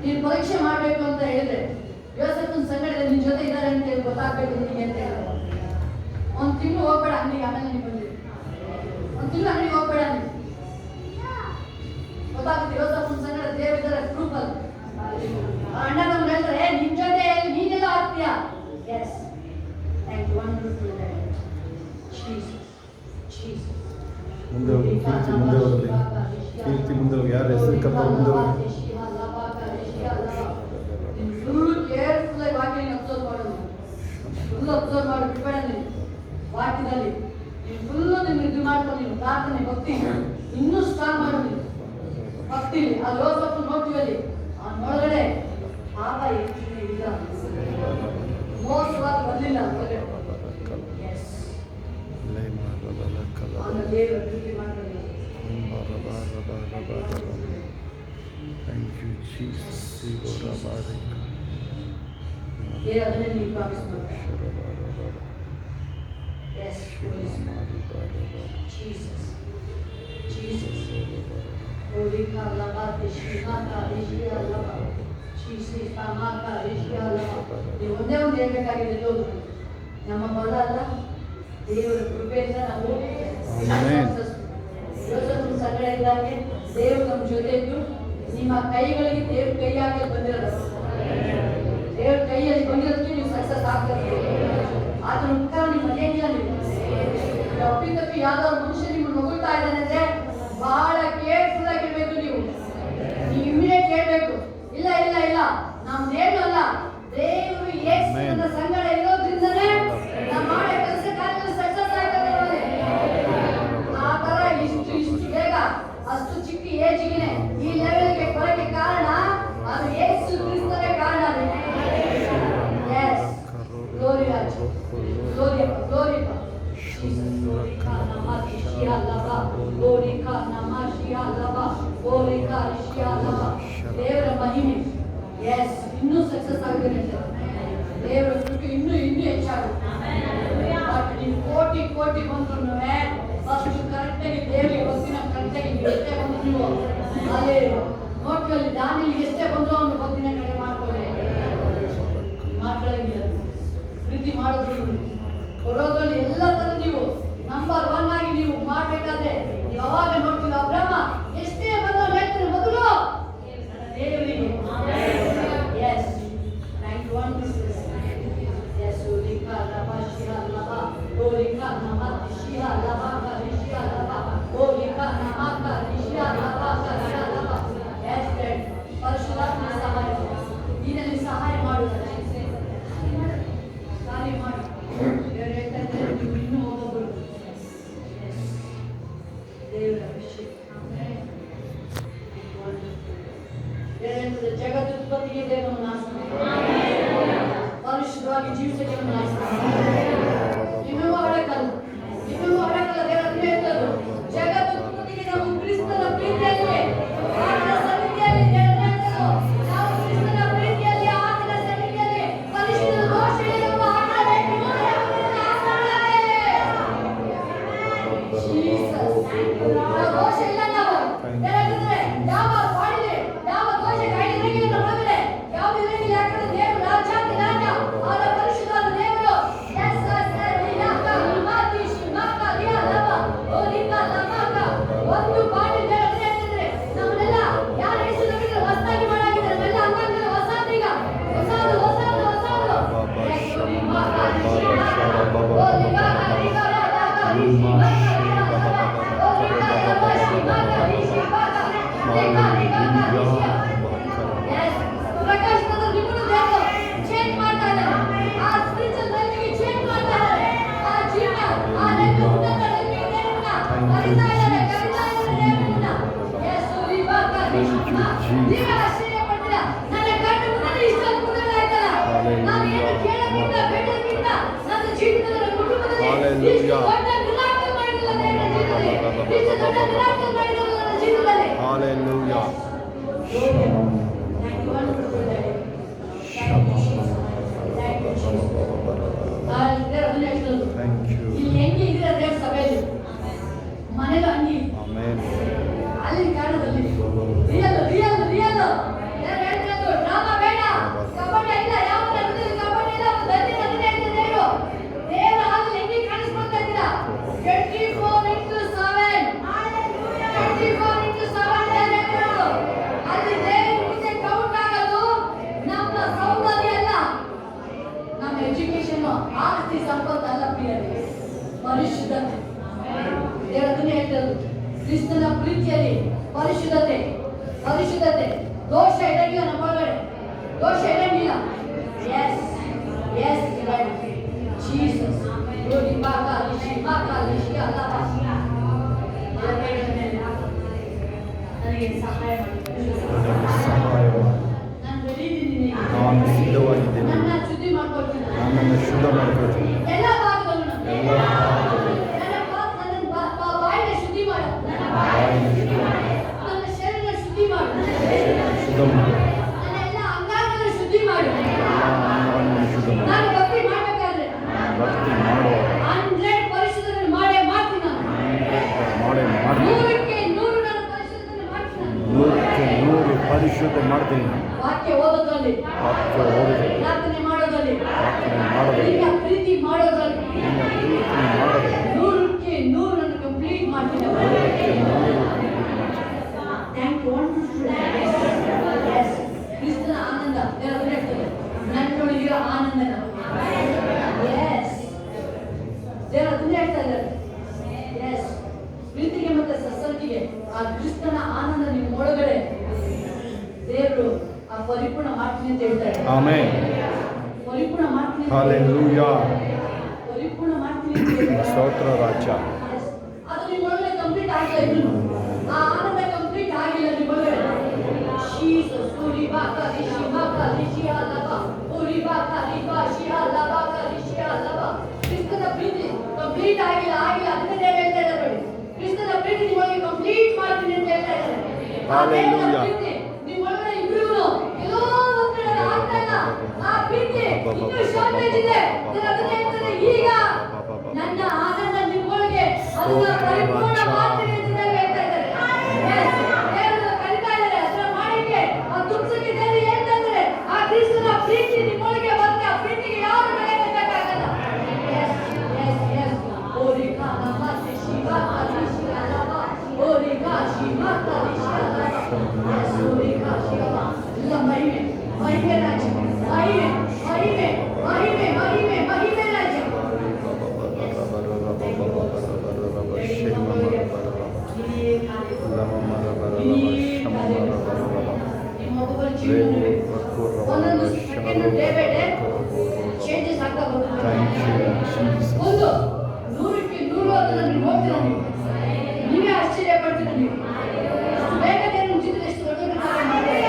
ನೀನು ಪರೀಕ್ಷೆ ಮಾಡಬೇಕು ಅಂತ ಹೇಳಿದ್ರೆ ಯೋಸೇಫನ ಸಂಗಡದಲ್ಲಿ ನಿನ್ ಜೊತೆ ಇದ್ದಾರೆ ಅಂತ ಹೇಳಿ ಗೊತ್ತಾಗ್ಬೇಕು ನಿನಗೆ ಅಂತ ಹೇಳಿದ್ರೆ 1 ತಿಂಗಳು ಹೋಗ್ಬೇಡ ಅಂಗಡಿಗೆ. ಆಮೇಲೆ ನೀನು ಬಂದಿರಿ 1 ತಿಂಗಳು ಅಂಗಡಿಗೆ ಹೋಗ್ಬೇಡ ನೀನು. ಗೊತ್ತಾಗುತ್ತೆ ಯೋಸೇಫನ ಸಂಗಡ ದೇವರಿದ್ದಾರೆ ಪ್ರೂಫ್ ಅಲ್ಲಿ. ಅಣ್ಣ ನಮ್ಗೆ ಹೇಳ್ತಾರೆ ನಿನ್ ಜೊತೆ ನೀನೆಲ್ಲ ಆಗ್ತೀಯಾ. Yes, thank you. Wonderful. Jesus. ಮುಂದೆ ಹೋಗಿ ಕೀರ್ತಿ ಮುಂದೆ ಹೋಗಲಿ. ಮುಂದೆ ಹೋಗಿ ಯಾರ ಹೆಸರು ಕರ್ತ ಮುಂದೆ ಹೋಗಿ. ಫುಲ್ ಕೇರ್ಫುಲ್ ಆಗಿ ವಾಕ್ಯನ ಅಬ್ಸರ್ವ್ ಮಾಡೋದು. ಬಿಡಬೇಡ ನೀನು ವಾಕ್ಯದಲ್ಲಿ. ನೀನು ಫುಲ್ ಇದು ಮಾಡ್ಕೊಂಡು ನೀನು ಪ್ರಾರ್ಥನೆ ಭಕ್ತಿ ಇನ್ನೂ ಸ್ಟ್ರಾಂಗ್ ಮಾಡು. ನೀನು ಭಕ್ತಿಲಿ ಆ ಯೋಸೇಫನ ನೋಡ್ತೀವಲ್ಲಿ ಅವನೊಳಗಡೆ ಪಾಪ ಇಲ್ಲ, ಮೋಸವಾಗಿ ಬರಲಿಲ್ಲ. ದೇವರ ಪ್ರೀತಿ ಮಾಡ್ಕೊಳ್ಳಿ. Thank you, Jesus. ಅದನ್ನೇ ನೀವು ಪ್ರಾಮಿಸ್ ಮಾಡಿ. Yes, Jesus. Holy Kalaba, Shimaka, Rishialaba, Jesus, Kamaka, Rishialaba. ನೀವು ಒಂದೇ ಒಂದು ಹೇಳ್ಬೇಕಾಗಿದೆ ದೇವರು. ನಮ್ಮ ಬಲ ಅಲ್ಲ, ದೇವರ ಕೃಪೆಯಿಂದ ನಾವು ಯೋಸೇಫನ ಸಂಗಡ ಇದ್ದಾಗೆ ದೇವರು ನಮ್ಮ ಜೊತೆ ಇದ್ದು ನಿಮ್ಮ ಕೈಗಳಿಗೆ ದೇವ್ರ ಕೈಯಾಗಿ ಬಂದಿರೋದು. ದೇವ್ರ ಕೈಯಲ್ಲಿ ಬಂದಿರೋದಕ್ಕೆ ನೀವು ಸಕ್ಸಸ್ ಆಗ್ತದೆ. ಆತನ ಉತ್ತರ ನಿಮ್ಮ ಮನೆಯಲ್ಲ. ನೀವು ತಪ್ಪಿ ಯಾವ್ದೋ ಮನುಷ್ಯ ನಿಮ್ಮನ್ನು ಹೊಗಳ್ತಾ ಇದ್ದಾನೆ ಅಂದ್ರೆ ಬಹಳ ಕೇರ್ಫುಲ್ ಆಗಿರ್ಬೇಕು. ನೀವು ಇಮಿಡಿಯೇಟ್ ಹೇಳ್ಬೇಕು, ಇಲ್ಲ ನಮ್ದೇನು ಅಲ್ಲ, ದೇವರು ಯೇಸುವಿನ ಸಂಗಡ ಇರೋದ್ರಿಂದನೇ ನಾವು ಮಾಡೋ ಕೆಲಸ ಕಾರ್ಯಗಳು ಸಕ್ಸಸ್ ಆಗ್ತದೆ. ಆ ತರ ಇಷ್ಟು ಬೇಗ ಅಷ್ಟು ಚಿಕ್ಕ ಏಜ್ಗೆ ಈ ಲೆವೆಲ್ಗೆ ಬರೋಕ್ಕೆ ಕಾರಣ ಅದು ಯೇಸು ಕ್ರಿಸ್ತನೇ ಕಾರಣ. Glory ದೇವರ ಮಹಿಮೆ. ಎಸ್, ಇನ್ನೂ ಸಕ್ಸಸ್ ಆಗಿದೆ. ದೇವರ ಕೃಪೆ ಇನ್ನೂ ಹೆಚ್ಚಾಗುತ್ತೆ. ಬಟ್ ನೀವು ಕೋಟಿ ಬಂದ್ರು ಫಸ್ಟ್ ಕರೆಕ್ಟಾಗಿ ದೇವರಿಗೆ ಭಕ್ತಿನ ಕರೆಕ್ಟಾಗಿ ನೀವು ಅಲ್ಲೇ ನೋಡ್ಕೊಳ್ಳಿ, ದಾನಿಯಲ್ಲಿ ಎಷ್ಟೇ ಬಂದ್ರು ಅವನು ಭಕ್ತಿನ ಕಡೆ ಮಾಡ್ಕೊಳ್ಳಿ. ಮಾಡ್ಕೊಳ್ಳಂಗಿಲ್ಲ, ಪ್ರೀತಿ ಮಾಡೋದು ಕೊಡೋದ್ರಲ್ಲಿ ಎಲ್ಲ ತರ ನೀವು ನಂಬರ್ 1 ಆಗಿ ನೀವು ಮಾಡ್ಬೇಕಾದ್ರೆ ಯಾವಾಗ ನೋಡ್ತೀವಿ ಅಬ್ರಹ್ಮ ಎಷ್ಟೇ ಬಂದು ಹೇಳ್ತಾರೆ ಮೊದಲು ನನ್ನ ದೇವರಿಗೆ ಎಸ್ 91 ಎಸ್ ಲಿಖಾ ಲಬಾ ಶಿಹಾ ಲಬಾ ಓ ಲಿಖಾ ನಮಾ ಶಿಹಾ ಲಬಾ ಕಾ ಶಿಹಾ ಲಬಾ ಓ ಲಿಖಾ ನಮಾ ಕಾ ಶಿಹಾ ಲಬಾ ಕಾ ಶಿಹಾ ಲಬಾ ಎಸ್ ಡ್ಯಾಡ್ ಪರಿಶುದ್ಧಾತ್ಮ ಸಹಾಯ ಇದರಲ್ಲಿ ಸಹಾಯ ಮಾಡುತ್ತಾರೆ ಕಾರ್ಯ ಮಾಡಿ ದೇವರು ಹೇಳ್ತಾರೆ ನೀವು ಇನ್ನೂ ಒಬ್ಬೊಬ್ಬರು ದೇವರ ಅಭಿಷೇಕ ಜಗತ್ತು ಉತ್ಪತ್ತಿಗೆ ದೇವರನ್ನು ಪರಿಶುದ್ಧವಾಗಿ ಜೀವಿಸಕ್ಕೆ ಇನ್ನೂ ಹೊರಕಲ್ಲ ದೇವರ ಹೇಳ್ತದ್ದು ಜಗತ್ತು ಉತ್ಪತ್ತಿಗೆ ನಾವು ಕ್ರಿಸ್ತನ ಪ್ರೀತಿಯಲ್ಲಿ ಆತನ ಸನ್ನಿಧಿಯಲ್ಲಿ ದೇವರ ಹೇಳ್ತದ್ದು ನಾವು ಕ್ರಿಸ್ತನ ಪ್ರೀತಿಯಲ್ಲಿ ಆತನ ಸನ್ನಿಧಿಯಲ್ಲಿ ಪರಿಶುದ್ಧ ದೋಷ ಇಲ್ಲದ ಆತನ ದೋಷ ಇಲ್ಲ ನಾವು ಯಾಕಂದ್ರೆ ಯಾವ ಮಾಡಿದೆ ಯಾವ ದೋಷ ಕಾಯಿದೆ ನಮ್ಮಲ್ಲಿ ಯಾವ ಇರಲಿಲ್ಲ. ಯಾಕಂದ್ರೆ ದೇವರು ರಾಜಾತಿ ರಾಜ ಅವರ ಪರಿಶುದ್ಧವಾದ ದೇವರು ಎಸ್ ಒಂದು ಪಾಠ ಹೇಳ್ತಿದ್ರೆ ನಮ್ಮನ್ನೆಲ್ಲ ಯಾರು ಹೆಸರು ಹೊಸದಾಗಿ ಮಾಡಾಗಿದ್ದಾರೆ ನಮ್ಮೆಲ್ಲ ಅಂಗಂಗಳ ಹೊಸದೀಗ ಹೊಸದು ಪ್ರಕಾಶ್ ನಿಮ್ಮನ್ನು ದೇವರು ಚೇಂಜ್ ಮಾಡ್ತಾ ಇದ್ದಾರೆ. ಆ ಸ್ಪಿರಿಚುವಲ್ ಲೈಫ್ಗೆ ಚೇಂಜ್ ಮಾಡ್ತಾ ಇದ್ದಾರೆ. ಆ ಜೀವನ ಆ ಲೈಫ್ ಉನ್ನತ ಲೈಫ್ಗೆ ದೇವರನ್ನ ಕರೀತಾ ಇದ್ದಾರೆ ದೇವರನ್ನ. ಯೇಸು ವಿಭಾಗ ನೀವು ಆಶ್ಚರ್ಯ ಪಡ್ತೀರಾ. ನನ್ನ ಕಣ್ಣು ಮುಂದೆ ಇಷ್ಟೊಂದು ಕುದುರೆ ಆಯ್ತಲ್ಲ, ನಾನು ಏನು ಕೇಳೋಕ್ಕಿಂತ ಬೇಡಕ್ಕಿಂತ ನನ್ನ ಜೀವಿತದ ಕುಟುಂಬದಲ್ಲಿ ಇಷ್ಟು ದೊಡ್ಡ ಮಿರಾಕಲ್ ಮಾಡಿಲ್ಲ ದೇವರ ಜೀವಿತದಲ್ಲಿ, ಇಷ್ಟು ದೊಡ್ಡ ಮಿರಾಕಲ್ ಮಾಡಿಲ್ಲ ನನ್ನ ಜೀವಿತದಲ್ಲಿ. Hallelujah. Thank you. ಇಲ್ಲಿ ಹೆಂಗೆ ಇದೆ ದೇವರ ಸಭೆಯಲ್ಲಿ ಮನೆಯಲ್ಲೂ ಹಂಗೆ Amen. ಅಲ್ಲಿ ಕಾರಣದಲ್ಲಿ ರಿಯಲ್ ಹೇಳ್ತಿರೋದು ಡ್ರಾಮಾ ಬೇಡ, ಕಬಡ್ಡಿ ಇಲ್ಲ, ಯಾವ ಕಬಡ್ಡಿ ಇಲ್ಲ, ದಂಡಿ ನದಿನೇ ಇದೆ ದೇವರು. ದೇವರ ಹಾಲು ಹೆಂಗೆ ಕಾಣಿಸ್ಕೊಳ್ತಾ ಇದ್ದೀರಾ 24x7 24x7 ಅಲ್ಲಿ ದೇವರ ಮುಂದೆ ಕೌಂಟ್ ಆಗೋದು ನಮ್ಮ ಸೌಂದರ್ಯ ಅಲ್ಲ, ನಮ್ಮ ಎಜುಕೇಶನ್ ಆಸ್ತಿ ಸಂಪತ್ತು ಅಲ್ಲ ಪ್ರಿಯರೇ, ಪರಿಶುದ್ಧತೆ. ದೇವರನ್ನೇ ಹೇಳ್ತದ್ದು ಕ್ರಿಸ್ತನ ಪ್ರೀತಿಯಲ್ಲಿ ಪರಿಶುದ್ಧತೆ ದೋಷ ಇರಂಗಿಲ್ಲ, ನಮ್ಮ ಒಳಗಡೆ ದೋಷ ಇರಂಗಿಲ್ಲ. ಎಸ್ ಜೀಸಸ್ ಗೋಡಿ ಬಾಕಾ ಲಿಶಿ ಅಲ್ಲ ನನಗೆ ಸಹಾಯ ಮಾಡಿ, ನಾನು ಬೆಳೀತಿದ್ದೀನಿ, ನಾನು ಸಿದ್ಧವಾಗಿದ್ದೇನೆ, ನನ್ನ ಶುದ್ಧಿ ಮಾಡ್ಕೊಳ್ತೀನಿ, ನನ್ನನ್ನು ಶುದ್ಧ ಮಾಡಿಕೊಳ್ತೀನಿ. ಎಲ್ಲ ಭಾಗದಲ್ಲೂ ಎಲ್ಲ ಬಾಯಿನ ಶುದ್ಧಿ ಮಾಡು, ಬಾಯಿನ ಶುದ್ಧ ಮಾಡು, ನನ್ನ ಶರೀರ ಶುದ್ಧಿ ಮಾಡು, ಶುದ್ಧ ಮಾಡು, ನನ್ನ ಎಲ್ಲ ಅಂಗಾಂಗಗಳನ್ನು ಶುದ್ಧಿ ಮಾಡು. ಎಲ್ಲ ಅಂಗಗಳನ್ನು ಶುದ್ಧ ಮಾಡು. ನಾನು ಭಕ್ತಿ ಮಾಡಬೇಕಾದ್ರೆ ಭಕ್ತಿ ಮಾಡುವ 100 ಪರಿಶುದ್ಧತೆಯನ್ನು ಮಾಡೇ ಮಾಡ್ತೀನಿ ನಾನು. ಮಾಡೇ ಮಾಡ್ತೀನಿ, 100ಕ್ಕೆ 100 ನಾನು ಪರಿಶುದ್ಧತೆಯನ್ನು ಮಾಡ್ತೀನಿ ನಾನು. 100ಕ್ಕೆ 100 ಪರಿಶುದ್ಧ ಮಾಡ್ತೀನಿ. ವಾಕ್ಯ ಓದೋದ್ರಲ್ಲಿ, ವಾಕ್ಯ ಓದಿದೆ, ಪ್ರಾರ್ಥನೆ ಮಾಡೋದ್ರಲ್ಲಿ, ಪ್ರಾರ್ಥನೆ ಮಾಡೋದು, ನಿನ್ನ ಪ್ರೀತಿ ಮಾಡೋದ್ರಲ್ಲಿ ನಿನ್ನ ಪ್ರೀತಿ ಮಾಡೋದು, 100ಕ್ಕೆ 100 ನಾನು ಕಂಪ್ಲೀಟ್ ಮಾಡ್ತೀನಿ. 100ಕ್ಕೆ 100 ಥ್ಯಾಂಕ್ ಯು. ಎಸ್ ಕ್ರಿಸ್ತನ ಆನಂದ ದೇವರು ಹೇಳ್ತಾರೆ ನನ್ನೊಳಗಿರೋ ಆನಂದ. ಎಸ್ ದೇವರು ಅದನ್ನೇ ಹೇಳ್ತಾ ಇದ್ದಾರೆ. ಎಸ್ ಪ್ರೀತಿಗೆ ಮತ್ತೆ ಸತ್ಸಂಗಿಗೆ ಆ ಕ್ರಿಸ್ತನ ಆನಂದ ನಿಮ್ಮ ಒಳಗಡೆ ದೇವರು ಆ ಪರಿಪೂರ್ಣ ಮಾಡ್ತೀನಿ ಅಂತ ಹೇಳ್ತಾರೆ. ಆಮೆನ್. ಪರಿಪೂರ್ಣ ಮಾಡ್ತೀನಿ, ಹಲ್ಲೆಲೂಯಾ. ಪರಿಪೂರ್ಣ ಮಾಡ್ತೀನಿ ಅಂತ ಹೇಳ್ತಾರೆ. ಸ್ತೋತ್ರ ರಾಜ. ಅದು ನಿಮ್ಮ ಒಳಗಡೆ ಕಂಪ್ಲೀಟ್ ಆಗಿಲ್ಲ, ಇನ್ನು ಆ ಆನಂದ ಕಂಪ್ಲೀಟ್ ಆಗಿಲ್ಲ ನಿಮ್ಮ ಒಳಗಡೆ. ಜೀಸಸ್ ಉರಿಬಾಕ ರಿಶಿಬಾಕ ರಿಶಿಯಾಲಬ ಉರಿಬಾಕ ರಿಬಾ ಶಿಯಾಲಬಾಕ ರಿಶಿಯಾಲಬ. ಕ್ರಿಸ್ತನ ಪ್ರೀತಿ ಕಂಪ್ಲೀಟ್ ಆಗಿಲ್ಲ. ಅದನ್ನೇ ದೇವರು ಹೇಳ್ತಾ ಇದ್ದಾರೆ ನೋಡಿ, ಕ್ರಿಸ್ತನ ಪ್ರೀತಿ ನಿಮ್ಮೊಳಗೆ ಕಂಪ್ಲೀಟ್ ಮಾಡ್ತೀನಿ ಅಂತ ಹೇಳ್ತಾ ಇದ್ದಾರೆ. ಆ ದೇವರ ಪ್ರೀತಿ ನಿಮ್ಮೊಳಗಡೆ ಇಬ್ರಿಗೂ ಎಲ್ಲೋ ಒಂದ್ ಕಡೆ ಆಗ್ತಾ ಇಲ್ಲ. ಆ ಪ್ರೀತಿ ಇನ್ನೂ ಶಾರ್ಟೇಜ್ ಇದೆ. ಅದನ್ನೇ ಹೇಳ್ತಾರೆ ಈಗ ನನ್ನ ಆನಂದ ನಿಮ್ಮೊಳಗೆ ಅದನ್ನ ಪರಿಪೂರ್ಣ ಮಾಡ್ತೀನಿ ಅಂತ ಹೇಳ್ತಾ ಇದ್ದಾರೆ. ಎಲ್ಲ ಮಹಿಮೆ ಮಹಿಮೆ ರಾಜ ಮಹಿಮೆ ಮಹಿಮೆ ಮಹಿಮೆ ಮಹಿಮೆ ಮಹಿಮೆ ರಾಜ ನಿಮ್ಮೊಬ್ಬರ ಜೀವನದಲ್ಲಿ ಒಂದೊಂದು second day by day changes ಆಗ್ತಾ ಹೋಗುತ್ತೆ. ಒಂದು 100ಕ್ಕೆ 100 ಅದನ್ನು ನೀವು ನೋಡ್ತೀರಾ, ನೀವೇ ಆಶ್ಚರ್ಯ ಪಡ್ತೀರಾ. ನೀವು ಎಷ್ಟು ಬೇಗ ದೇವರ ಜೀವಿತ ಎಷ್ಟು ದೊಡ್ಡ ಕಾರ್ಯ ಮಾಡ್ತಾರೆ.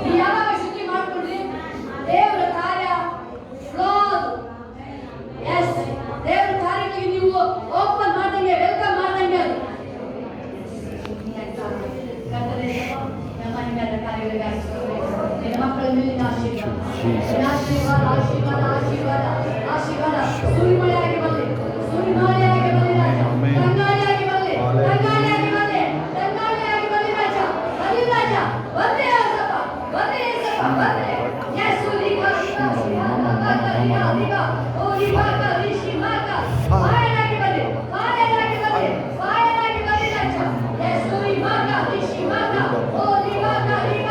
ನೀವು ಯಾವಾಗ ಶುದ್ಧಿ ಮಾಡ್ಕೊಂಡ್ರಿ ದೇವರ ಕಾರ್ಯ ಫ್ಲೋ. ಎಸ್, ದೇವರ ಕಾರ್ಯಗಳಿಗೆ ನೀವು ಓಪನ್ ಮಾಡ್ದಂಗೆ ವೆಲ್ಕಮ್ ಮಾಡ್ದಂಗೆ ಅದು ನಮ್ಮ ಕಾರ್ಯಗಳಿಗಾಗಿ ನಿನ್ನ ಮಕ್ಕಳ ಮೇಲಿನ ಆಶೀರ್ವಾದ ಆಶೀರ್ವಾದ ಆಶೀರ್ವಾದ ಆಶೀರ್ವಾದ ಆಶೀರ್ವಾದ ಸುರಿಮಳೆಯಾಗಿ ಬರಲಿ, ಸುರಿಮಳೆಯಾಗಿ ಬರಲಿ ರಾಜ, ತಂಗಾಳಿಯಾಗಿ ಬರಲಿ, ತಂಗಾಳಿಯಾಗಿ ಬರಲಿ, ತಂಗಾಳಿಯಾಗಿ ಬರಲಿ ರಾಜ, ಬರಲಿ ರಾಜ, ಬಂದೇ ಏಸಪ್ಪ, ಬಂದೇ ಏಸಪ್ಪ, ಬಂದೇ. ಯೇಸು ಲಿಗ ಲಿಗ ಲಿಗ ಲಿಗ ಓ ಲಿಗ ರಿಷಿ ಮಾಕ ಫೈರಾಗಿ ಬರಲಿ, ಫೈರಾಗಿ ಬರಲಿ, ಫೈರಾಗಿ ಬರಲಿ ರಾಜ. ಯೇಸು ಲಿಗ ರಿಷಿ ಮಾಕ ಓ ಲಿಗ ಲಿಗ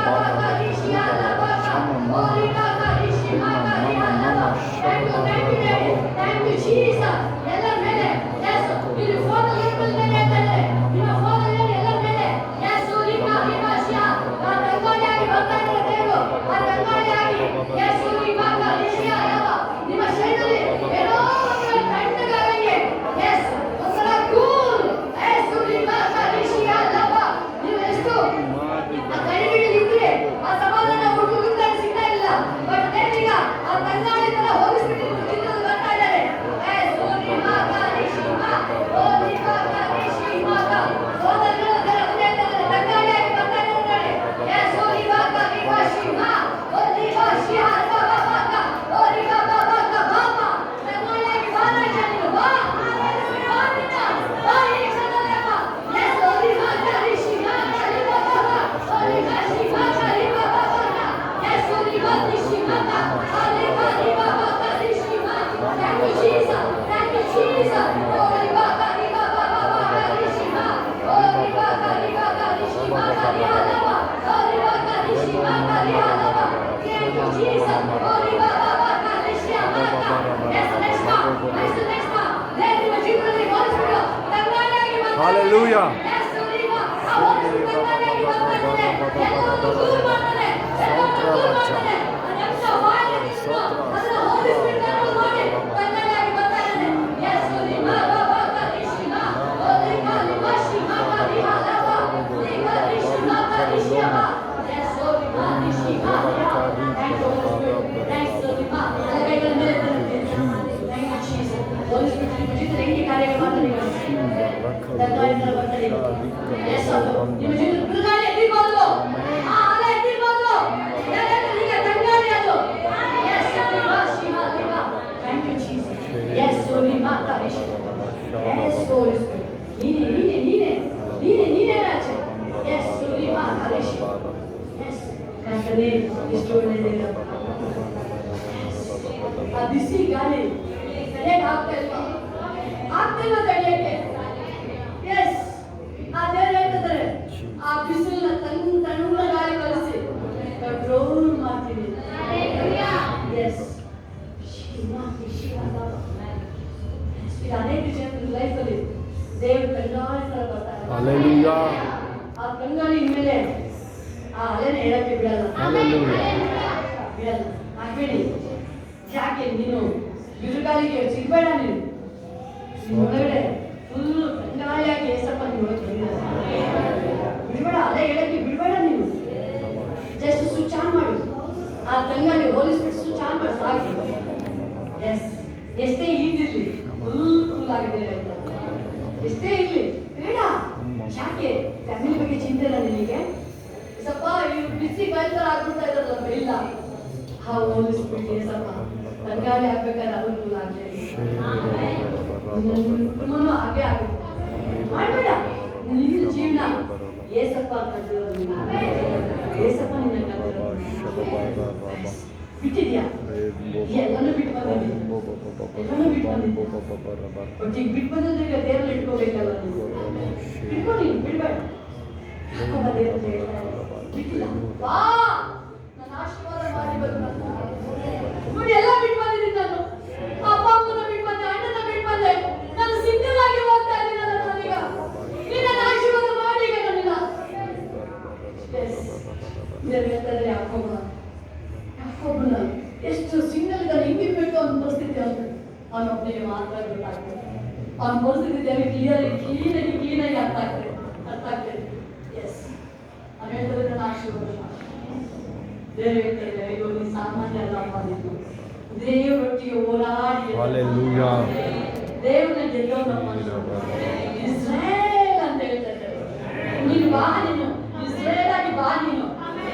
ರಿಷಿ ಅಲ್ಲ ಬಾಕ ಓ ಲಿಗ ರಿಷಿ ಮಾಕ ಅಲ್ಲ. Thank you daddy, thank you Jesus. ಎಲ್ಲರ ಮೇಲೆ ಯೇಸು ಇದು ಫೋನ್ ಲೇಬಲ್ ಮೇಲೆ ಇದ್ದಾರೆ, ನಿಮ್ಮ ಫೋನ್ ಅಲ್ಲಿ ಎಲ್ಲರ ಮೇಲೆ ಯೇಸು ಲಿಗ ಲಿಗ ಶಿಯಾ ಆ ತಂಗಾಳಿಯಾಗಿ ಬರ್ತಾ ಇದ್ದಾರೆ ದೇವರು, ಆ ತಂಗಾಳಿಯಾಗಿ ಯೇಸು ಲಿಗ ರಿಷಿ ಅಲ್ಲ. ನಿಮ್ಮ ಶರೀರದಲ್ಲಿ ಏನೋ ಒಂದು ತಣ್ಣಗಾಗಂಗೆ ಯೇಸ್ ಒಂಥರ ಕೂಲ್ ಯೇಸು ಲಿಗ ರಿಷಿ ಅಲ್ಲ. ನೀವು ಎಷ್ಟು ಆ ಕೈಬಿಡಿ ಇದ್ರೆ ಆ ಸಮಾಧಾನ ಹುಡುಗರಿಗೆ ಸಿಗ್ತಾ ಇಲ್ಲ, ಬಟ್ ದೇವರೀಗ ಆ ತಂಗಾಳಿ ತರ ಹೋಗಿಸ್ಬಿಟ್ಟು ಚಿತ್ರದಲ್ಲಿ ಬರ್ತಾ ಇದ್ದಾರೆ. ಯೇಸು ಲಿಗ ರಿಷಿ ಮಾ ಓ ಲಿಗ ರಿಷಿ ಮಾಕ ಸೋದರರ ಹೃದಯದಲ್ಲಿ ತಂಗಾಳಿಯಾಗಿ ಬರ್ತಾ ಇದ್ದಾರೆ. ಯೇಸು ಲಿಗ ರಿಷಿ ಮಾ ಓ ಲಿಗ ಶಿಯಾ ಬಾಬಾಕ ಓ ಲಿಗ ಬಾಬಾಕ ಬಾಬಾ ತಂಗಾಳಿಯಾಗಿ ಬಾರಾಜ ನೀನು ಬಾ ಬಾನಿನ ಬಾ ಈ ಕ್ಷಣದಲ್ಲಿ ಬಾ. ಯೇಸು ಲಿಗ ರಿಷಿ ಮಾಕ ಲಿಗ ಬಾಬಾ ಓ ಲಿಗ ಶಿ ಮಾಕ ಲಿಗ ಬಾಬಾಕ ಯೇಸು ಲಿಗ ರಿಷಿ ಮಾಕ ಓ ಲಿಗ ಬಾಬಾಕ ರಿಷಿ ಮಾಕ. Thank you Jesus, thank you Jesus. ಓ ಲಿಗ ಬಾಬಾ ರಿಷಿ ಮಾಕ ಓ ಲಿಗ ರಿಷಿ ಮಾಕ ಲಿಗ ಓ ಲಿಗ ರಿಷಿ ಮಾಕ ಲಿಗ. Thank you Jesus. ಓ ಲಿಗ ಬಾಬಾಕ ರಿಷಿ ಮಾಕ. ನೆಕ್ಸ್ಟ್ ನೆಕ್ಸ್ಟ್ ದೇವರ ನಿಮ್ಮ ಜೀವನದಲ್ಲಿ ಹೋಲಿಸ್ಬಿಡು ತಂಗಾಳಿಯಾಗಿ ಬರ್ತಾ ಇದ್ದಾರೆ. Hallelujah. ಯೇಸು ಲಿಗ ಆ ಹೋಲಿಸ್ಬಿಡು ತಂಗಾಳಿಯಾಗಿ ಬರ್ತಾ ಇದ್ದಾರೆ. ಎಲ್ಲವನ್ನೂ ದೂರ ಮಾಡ್ತಾನೆ, ಎಲ್ಲವನ್ನೂ ದೂರ ಮಾಡ್ತಾನೆ. ಅದೆಂಥ ವಾಯುವಿನಿಂದ ಅದನ್ನು ಹೋಲಿಸ್ಬಿಟ್ಟು ಎಲ್ಲವನ್ನೂ ಮಾಡಿ ತಂಗಾಳಿಯಾಗಿ ಬರ್ತಾ ಇದ್ದಾನೆ. ಯೇಸು ಲಿಗ ಬಾಬಾಕ ರಿಷಿ ಮಾ ಓ ಲಿಗ ಶಿ ಮಾಕ ಲಿಗ ಲಿಗ ರಿಷಿ ಮಾಕ ರಿಷಿ ಮಾ ಯೇಸು ಲಿಗ ರಿಷಿ ಮಾ. ಥ್ಯಾಂಕ್ ಯು ಥ್ಯಾಂಕ್ಸ್ ಲಿಗ ಎಲ್ಲ ಕೈಗಳ ಮೇಲೆ ಇರುತ್ತೆ. Thank you Jesus. ಹೋಲಿಸ್ಬಿಟ್ಟು ನಿಮ್ಮ ಜೀವನದಲ್ಲಿ ಹೆಂಗೆ ಕಾರ್ಯಗಳು ಮಾಡ್ತಾರೆ ಈಗ ತಂಗಾಳಿಯಿಂದ ಬರ್ತಾರೆ. ಯೇಸು ನಿಮ್ಮ ಜೀವನ ಬಿರುಗಾಳಿ ಎದ್ದಿರ್ಬೋದು, ಆ ಅಲೆ ಎದ್ದಿರ್ಬೋದು, ಈಗ ತಂಗಾಳಿ ಅದು. ಯೇಸು ಲಿಗ ಶಿವ ಲಿಗ. Thank you Jesus. ಯೇಸು ಲಿಗ ರಿಷಿ ಯೇಸು ಹೋಲಿಸ್ಬಿಟ್ಟು ನೀನೆ ನೀನೆ ನೀನೆ ನೀನೆ ನೀನೆ ರಾಜ. ಯೇಸು ಲಿಗ ರಿಷಿ ಯೇಸು ಕರ್ತನೇ ಎಷ್ಟು ಒಳ್ಳೆಯದಿಲ್ಲ. ಆ ಬಿಸಿ ಗಾಳಿ ತಲೆಗೆ ಆಗ್ತಾ ಇಲ್ವಾ, ಆಗ್ತಿಲ್ಲ ತಡೆಯಕ್ಕೆ. ಎಸ್, ಆ ದೇವರು ಹೇಳ್ತಿದ್ದಾರೆ ಆ ಬಿಸಿಲನ್ನ ತಣ್ಣ ಗಾಳಿ ಕಳಿಸಿ ಕಂಟ್ರೋಲ್ ಮಾಡ್ತೀವಿ. ಎಸ್, ಇದು ಅನೇಕ ಜನರ ಲೈಫಲ್ಲಿ ದೇವರು ತಂಗಾಳಿ ತರ ಬರ್ತಾರೆ. Hallelujah. ಆ ತಂಗಾಳಿ ಮೇಲೆ ಆ ಅಲೆನ ಹೇಳಕ್ಕೆ ಬಿಡಲ್ಲ, ಬಿಡಲ್ಲ. ಆಗ್ಬೇಡಿ. ಯಾಕೆ ನೀನು ಬಿರುಗಾಳಿಗೆ ಸಿಗ್ಬೇಡ, ನೀನು ಒಳಗಡೆ ಫುಲ್ ತಂಗಾಳಿಯಾಗಿ ಏಸಪ್ಪ ನೀವು ಬಿಡ್ಬೇಡ, ಅಲೆ ಹೇಳಕ್ಕೆ ಬಿಡ್ಬೇಡ. ನೀನು ಜಸ್ಟ್ ಸ್ವಿಚ್ ಆನ್ ಮಾಡು, ಆ ತಂಗಾಳಿ ಹೋಲಿಸ್ಬಿಟ್ಟು ಸ್ವಿಚ್ ಆನ್ ಮಾಡಿ ಸಾಕಿ. ಎಸ್, ಎಷ್ಟೇ ಈದಿರ್ಲಿ ಫುಲ್ ಆಗಿದೆ, ಎಷ್ಟೇ ಇರ್ಲಿ ಬೇಡ. ಯಾಕೆ ಫ್ಯಾಮಿಲಿ ಬಗ್ಗೆ ಚಿಂತೆ ಇಲ್ಲ ನಿನಗೆ? ಸ್ವಲ್ಪ ಇವ್ರು ಬಿಸಿ ಬಯಲ್ತರ ಆಗ್ಬಿಡ್ತಾ ಇದ್ದಾರಲ್ಲ, ಇಲ್ಲ ಹೋಲಿಸ್ಬಿಟ್ಟು ಸ್ವಲ್ಪ ತಂಗಾಳಿ ಆಗ್ಬೇಕಾದ್ರೆ ಅದು ಫುಲ್ ಆಗಲಿ. ಕುಟುಂಬನೂ ಹಾಗೆ ಆಗುತ್ತೆ. ಮಾಡಬೇಡ, ನಿನ್ನ ಜೀವನ ಏಸಪ್ಪ ಕಟ್ಟಿರೋದು, ಏಸಪ್ಪ ನಿನ್ನ ಕಟ್ಟಿರೋದು. ಬಿಟ್ಟಿದ್ಯಾ? ಎಲ್ಲನೂ ಬಿಟ್ಟು ಬಂದಿದ್ದೀನಿ, ಎಲ್ಲನೂ ಬಿಟ್ಟು ಬಂದಿದ್ದೀನಿ. ಒಟ್ಟಿಗೆ ಬಿಟ್ಟು ಬಂದಿದ್ರೆ ಈಗ ದೇವರಲ್ಲಿ ಇಟ್ಕೋಬೇಕಲ್ಲ ನೀವು. ದೇವರು ಹೇಳ್ತಾರೆ. ಬಿಟ್ಟಿಲ್ಲ. ಬಾ, ನನ್ನ ಆಶೀರ್ವಾದ ಮಾಡಿ ಬಂದ. ನೋಡಿ, ಎಲ್ಲ ಬಿಟ್ಟು ಬಂದಿದ್ದೀನಿ ನಾನು. ಅಪ್ಪ ಅಮ್ಮನ ಬಿಟ್ಟು ಬಂದೆ, ಅಣ್ಣನ ಬಿಟ್ಟು ಬಂದೆ. ನಾನು ಸಿಂಗಲ್ ಆಗಿ ಹೋಗ್ತಾ ಇದ್ದೀನಿ ನನಗೀಗ. ನೀನು ನನ್ನ ಆಶೀರ್ವಾದ ಮಾಡಿ ಈಗ ನನಗ. ದೇವರು ಹೇಳ್ತಾರೆ, ಯಾಕೋಬನ ಎಷ್ಟು ಸಿಂಗಲ್ ಇದ್ದಾನೆ, ಹಿಂಗಿರ್ಬೇಕು ಅನ್ನೋ ಪರಿಸ್ಥಿತಿ ಅಂತ ಅವನೊಬ್ಬನಿಗೆ ಮಾತ್ರ ಗೊತ್ತಾಗ್ತದೆ. ಅವನ ಪರಿಸ್ಥಿತಿ ದೇವರಿಗೆ ಕ್ಲೀನಾಗಿ ಅರ್ಥ ಆಗ್ತದೆ. ಎಸ್, ಅವ್ನು ಹೇಳ್ತಾರೆ ನನ್ನ ಆಶೀರ್ವಾದ ಮಾಡಿ. ದೇವರು ಹೇಳ್ತಾರೆ, ಅಯ್ಯೋ ನೀ ಸಾಮಾನ್ಯ ಅಲ್ಲಪ್ಪ, ನೀನು ದೇವರೊಟ್ಟಿಗೆ ಹೋರಾಡಿ Hallelujah. ದೇವರನ್ನ ಗೆಲ್ಲೋನಪ್ಪ. ಇಸ್ರೇಲ್ ಅಂತ ಹೇಳ್ತಾರೆ. ನೀನು ಬಾ, ನೀನು ಇಸ್ರೇಲ್ ಆಗಿ ಬಾ, ನೀನು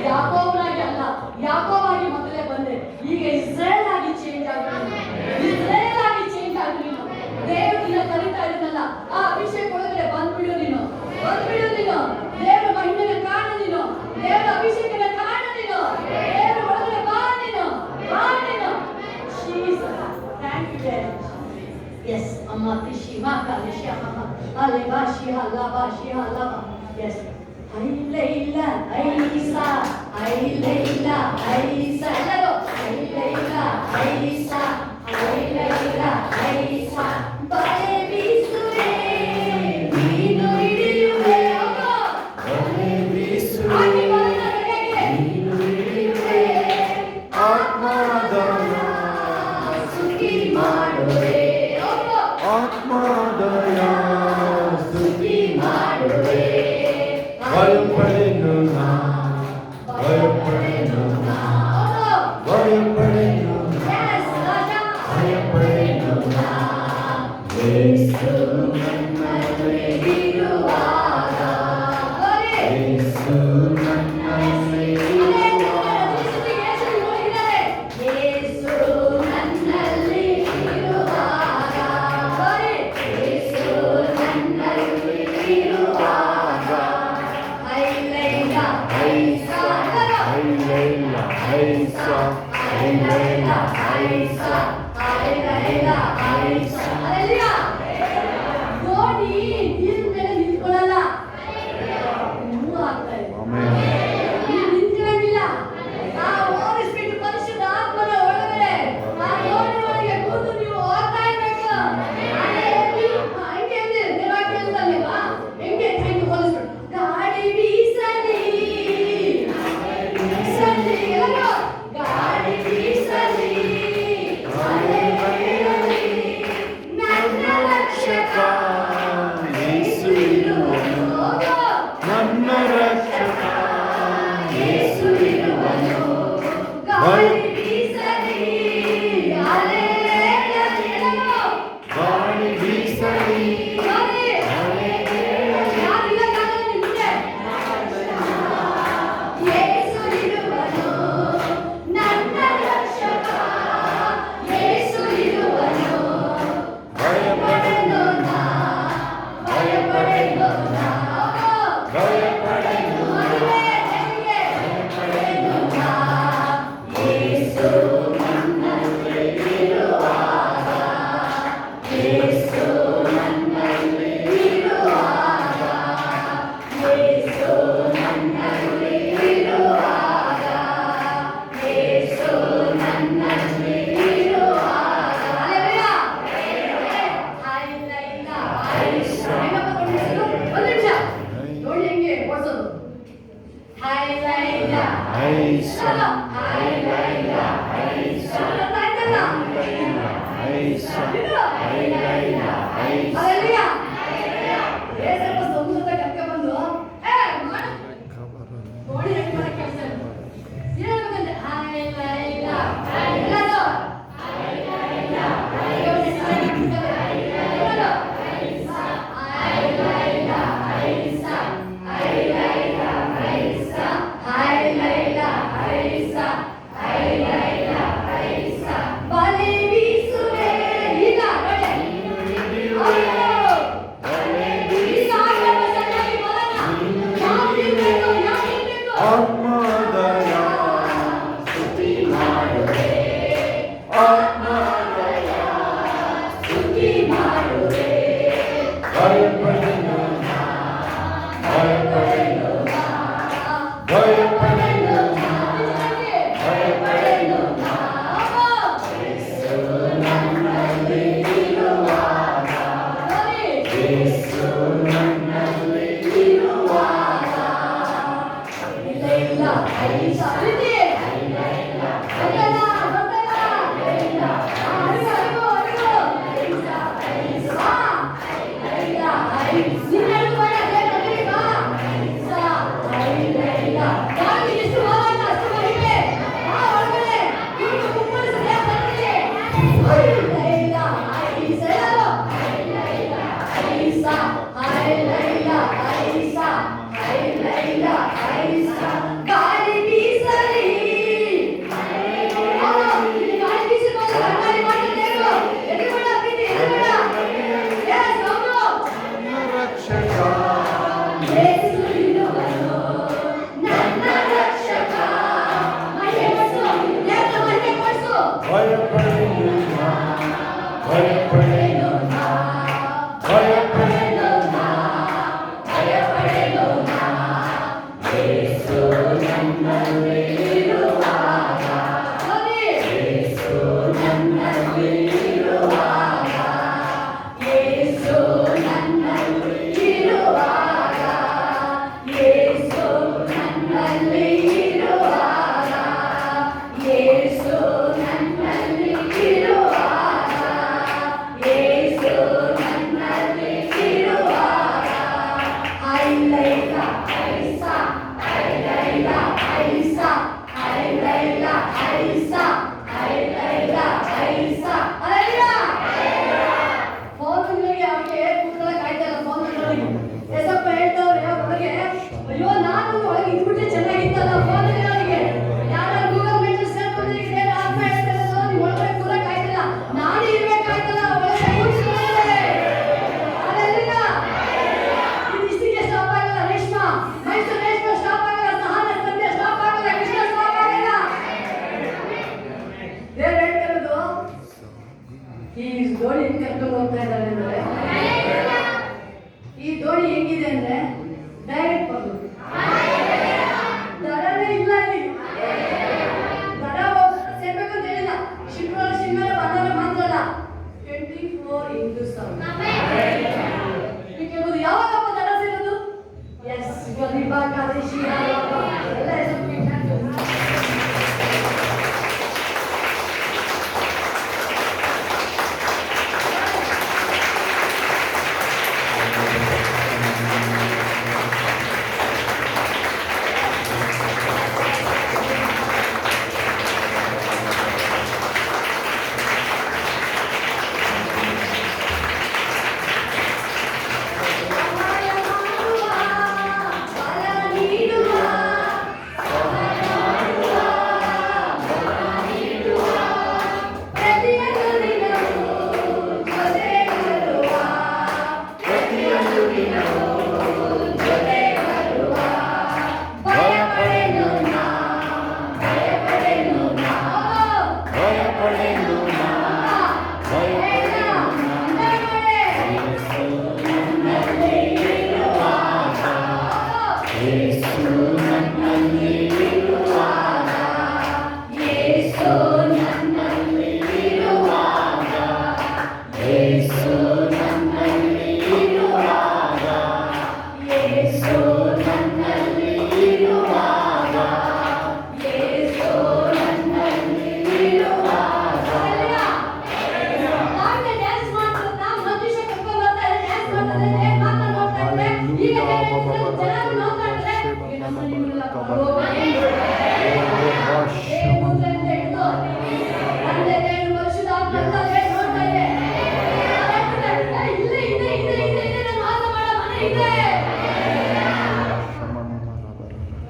ಯಾಕೋಬನಾಗಿ ಅಲ್ಲ, ಯಾಕೋಬಾಗಿ ಮೊದಲೇ ಬಂದೆ, ಈಗ ಇಸ್ರೇಲ್ ಆಗಿ ಚೇಂಜ್ ಆಗಿ, ಇಸ್ರೇಲ್ ಆಗಿ ಚೇಂಜ್ ಆಗಿ ನೀನು ದೇವರು ನಿನ್ನ ಕರೀತಾ ಇದ್ದೀನಲ್ಲ, ಆ ಅಭಿಷೇಕ ಒಳಗಡೆ ಬಂದ್ಬಿಡು ನೀನು. ದೇವರ ಮಹಿಮೆನ ಕಾಣ ನೀನು, ದೇವರ ಅಭಿಷೇಕನ ಕಾಣ ನೀನು, ದೇವರ ಒಳಗಡೆ ಬಾ ನೀನು. Thank you very much. Yes ಅಮ್ಮ ತಿಶಿ ಮಾಕಾಲಿ ಶ್ಯಾಮ ಅಲೆ ಬಾಶಿ ಹಲ್ಲ ಬಾಶಿ ಹಲ್ಲ. ಎಸ್ ಐ ಲೈಲಾ ಐಸಾ ಐ ಲೈಲಾ ಐಸಾ ಎಲ್ಲರೂ ಐ ಲೈಲಾ ಐಸಾ ಐ ಲೈಲಾ ಐಸಾ. ಬಲೆ ಬೀಸುವೆ ನೀನು ಹಿಡಿಯುವೆ, ಬಲೆ ಬೀಸುವೆ ನೀನು ಹಿಡಿಯುವೆ, ಆತ್ಮದಯ ಸುಖಿ ಮಾಡುವೆ, ಆತ್ಮದಯ ಸುಖಿ ಮಾಡುವೆ. ಭಯಪಡೆನು ನಾ, ಭಯಪಡೆನು ನಾ, ಭಯಪಡೆನು ನಾ, ಭಯಪಡೆನು ನಾ. ಯೇಸು ನನ್ನಲ್ಲಿ ಇರುವಾಗ, ಯೇಸು ನನ್ನಲ್ಲಿ ಇರುವಾಗ, ಯೇಸು ನನ್ನಲ್ಲಿ ಇರುವಾಗ, ಯೇಸು ನನ್ನಲ್ಲಿ ಇರುವಾಗ. ಹೈಲೈಲಾ ಹೈಸಾ ಹೈಲೈಲಾ ಹೈಸಾ, ಹೈಲೈಲಾ ಹೈಸಾ, ಹೈಲೈಲಾ ಹೈಸಾ. ಹಲ್ಲೆಲೂಯಾ. ಗೋಣಿ ನೀರಿನ ಮೇಲೆ ನಿಂತ್ಕೊಳ್ಳಲ್ಲ, ಮೂವ್ ಆಗ್ತಾ ಇದೆ. ಆಮೆನ್. ನೀವು ನಿಂತ್ಕೊಂಡಿಲ್ಲ. ಆ ಹೋಲಿಸ್ಬಿಟ್ಟು ಪರಿಶುದ್ಧ ಆತ್ಮನ ಒಳಗಡೆ ಆ ಗೋಣಿ ಒಳಗೆ ಕೂತು ನೀವು ಹೋಗ್ತಾ ಇರ್ಬೇಕು. ಹಂಗೆ ಅಂದ್ರೆ ದೇವರ ಕೆಲಸದಲ್ಲೇವಾ? ಹೆಂಗೆ ಹೋಲಿಸ್ಬಿಟ್ಟು ಗಾಳಿ ಬೀಸಲಿ, ಬೀಸಲಿ ಎಲ್ಲರೂ ಗಾಳಿ ಬೀಸಲಿ, ಮಳೆ ಬೀಳಲಿ, ನನ್ನ ರಕ್ಷಕ ಯೇಸು ಇರುವನು, ನನ್ನ ರಕ್ಷಕ ಯೇಸು ಇರುವನು. ಗಾಳಿ ಬೀಸಲಿ, ಹಲ್ಲೆಲೂಯಾ ಎಲ್ಲರೂ ಗಾಳಿ ಬೀಸಲಿ, ಗಾಳಿ ಯಾರಿಲ್ಲ ಕಾಲದಲ್ಲಿ ಮುಂದೆ ಯೇಸು ಇರುವನು, ನನ್ನ ರಕ್ಷಕ ಯೇಸು ಇರುವನು. ಭಯಪಡೆನು ನಾ, ಭಯಪಡೆನು ನಾ, ಭಯಪಡೆನು ನಾ, ಭಯಪಡೆನು ನಾ. ಯೇಸು ನನ್ನಲ್ಲಿ ಇರುವಾಗ, ಯೇಸು ನನ್ನಲ್ಲಿ ಇರುವಾಗ, ಯೇಸು ನನ್ನಲ್ಲಿ ಇರುವಾಗ, ಯೇಸು ನನ್ನಲ್ಲಿ ಇರುವಾಗ. ಹಲ್ಲೆಲೂಯಾ. ಹಲ್ಲೆಲೂಯಾ. ಹೆಂಗಪ್ಪ ಕೊಂಡಿದ್ರು? ಒಂದು ನಿಮಿಷ ನೋಡಿ ಹೆಂಗೆ ಓಡಿಸೋದು. ಹಲ್ಲೆಲೂಯಾ. ಹೈಸಾ, ಹಲ್ಲೆಲೂಯಾ. ಹೈಸಾ. ಹೈಸಾ, ಇರು. ಹೈಲೈಲಾ ಹೈಸಾ. ಹಲ್ಲೆಲೂಯಾ. ಸ್ವಲ್ಪ ಸಮುದ್ರದ ಕರ್ಕೊಂಡ್ಬಂದು ಮಾಡು. ನೋಡಿ ಹೆಂಗ್ ಮಾಡಕ್ಕೆ ಕೆಲಸ ಹೇಳ್ಬೇಕಂದ್ರೆ ಹಲ್ಲೆಲೂಯಾ. ಎಲ್ಲರೂ ಹಲ್ಲೆಲೂಯಾ. ಹಲ್ಲೆಲೂಯಾ. ಹೈಸಾ. ಹಲ್ಲೆಲೂಯಾ. ಹೈಸಾ. ಹಲ್ಲೆಲೂಯಾ. ಹೈಸಾ. ಹಲ್ಲೆಲೂಯಾ. ಹೈಸಾ. ಯೇಸು ಇರುವನು ನನ್ನ ರಕ್ಷಕ. ಮಹಿಮೆಪಡಿಸು, ದೇವರ ಮಹಿಮೆಪಡಿಸು. ಭಯಪಡೆನು ನಾ, ಭಯಪಡೆನು ನಾ, ಭಯಪಡೆನು ನಾ, ಭಯಪಡೆನು ನಾ. ಯೇಸು ನನ್ನಲ್ಲಿ ಇರುವಾಗ, ಯೇಸು ನನ್ನಲ್ಲಿ ಇರುವಾಗ, ಯೇಸು ನನ್ನಲ್ಲಿ ಇರುವಾಗ, ಯೇಸು ನನ್ನಲ್ಲಿ ಇರುವಾಗ, ಯೇಸು ನನ್ನಲ್ಲಿ ಇರುವಾಗ, ಯೇಸು ನನ್ನಲ್ಲಿ ಇರುವಾಗ. ಐಲೈಲ ಐಸ, ಐಲೈಲ ಐಸ, ಐಲೈಲ ಐಸ, ಐಲೈಲ ಐಸ. ಅಲ್ಲಯ್ಯ ಫೋನ್ಗಳಿಗೆ ಅವ್ರಿಗೆ ಕೂತ್ಕೊಳ್ಳೋಕೆ ಆಯ್ತಾ ಇಲ್ಲ. ಫೋನ್ಗಳಿಗೆ ಎಸಪ್ಪ ಹೇಳ್ತವ್ರೆ ಒಳಗೆ, ಅಯ್ಯೋ ನಾನು ಒಳಗೆ ಇದ್ಬಿಟ್ರೆ ಚೆನ್ನಾಗಿತ್ತಲ್ಲ ಫೋನ್ಗಳಿಗೆ. ಯಾರು ಗೂಗಲ್ ಮೀಟ್ ಸೇರ್ಕೊಂಡಿದ್ರೆ ಅಪ್ಪ ಹೇಳ್ತಾರಲ್ಲ, ನೀವು ಒಳಗೆ ಕೂರಕ್ಕೆ ಆಯ್ತಿಲ್ಲ, ನಾನು ಇರ್ಬೇಕಾಯ್ತಲ್ಲ ಒಳಗೆ ಕೂರಿಸ್ಕೊಳ್ಳೋದೇ. ಅಲ್ಲಯ್ಯ ಇದಿಷ್ಟಿಗೆ ಸ್ಟಾಪ್ ಆಗಲ್ಲ. ರೇಷ್ಮಾ, ಮೈಸೂರು ರೇಷ್ಮೆ ಸ್ಟಾಪ್ ಆಗಲ್ಲ. ಸಹನ ಸಂಧ್ಯಾ ಸ್ಟಾಪ್ ಆಗಲ್ಲ. ಕೃಷ್ಣ ಸ್ಟಾಪ್ ಆಗಲ್ಲ. ದೇವ್ರು ಹೇಳ್ತಿರೋದು, ಈ ದೋಣಿ ಹೆಂಗ್ ಕರ್ಕೊಂಡು ಹೋಗ್ತಾ ಇದ್ದಾರೆ ಅಂದ್ರೆ, ಈ ದೋಣಿ ಹೆಂಗಿದೆ ಅಂದ್ರೆ ಡೈರೆಕ್ಟ್ ಬರೋದು, ದಡನೇ ಇಲ್ಲ. ಇಲ್ಲಿ ದಡ ಸೇರ್ಬೇಕು ಅಂತ ಹೇಳಿಲ್ಲ. ಶುಕ್ರವಾರ ಶನಿವಾರ ಭಾನುವಾರ ಮಾತ್ರ ಅಲ್ಲ, 24/7. ನೀವು ಕೇಳ್ಬೋದು ಯಾವಾಗಪ್ಪ ದಡ ಸೇರೋದು? ಎಸ್, ಗರಿಬಾಕಾದೇಶಿ ಎಲ್ಲ ಹೆಸರು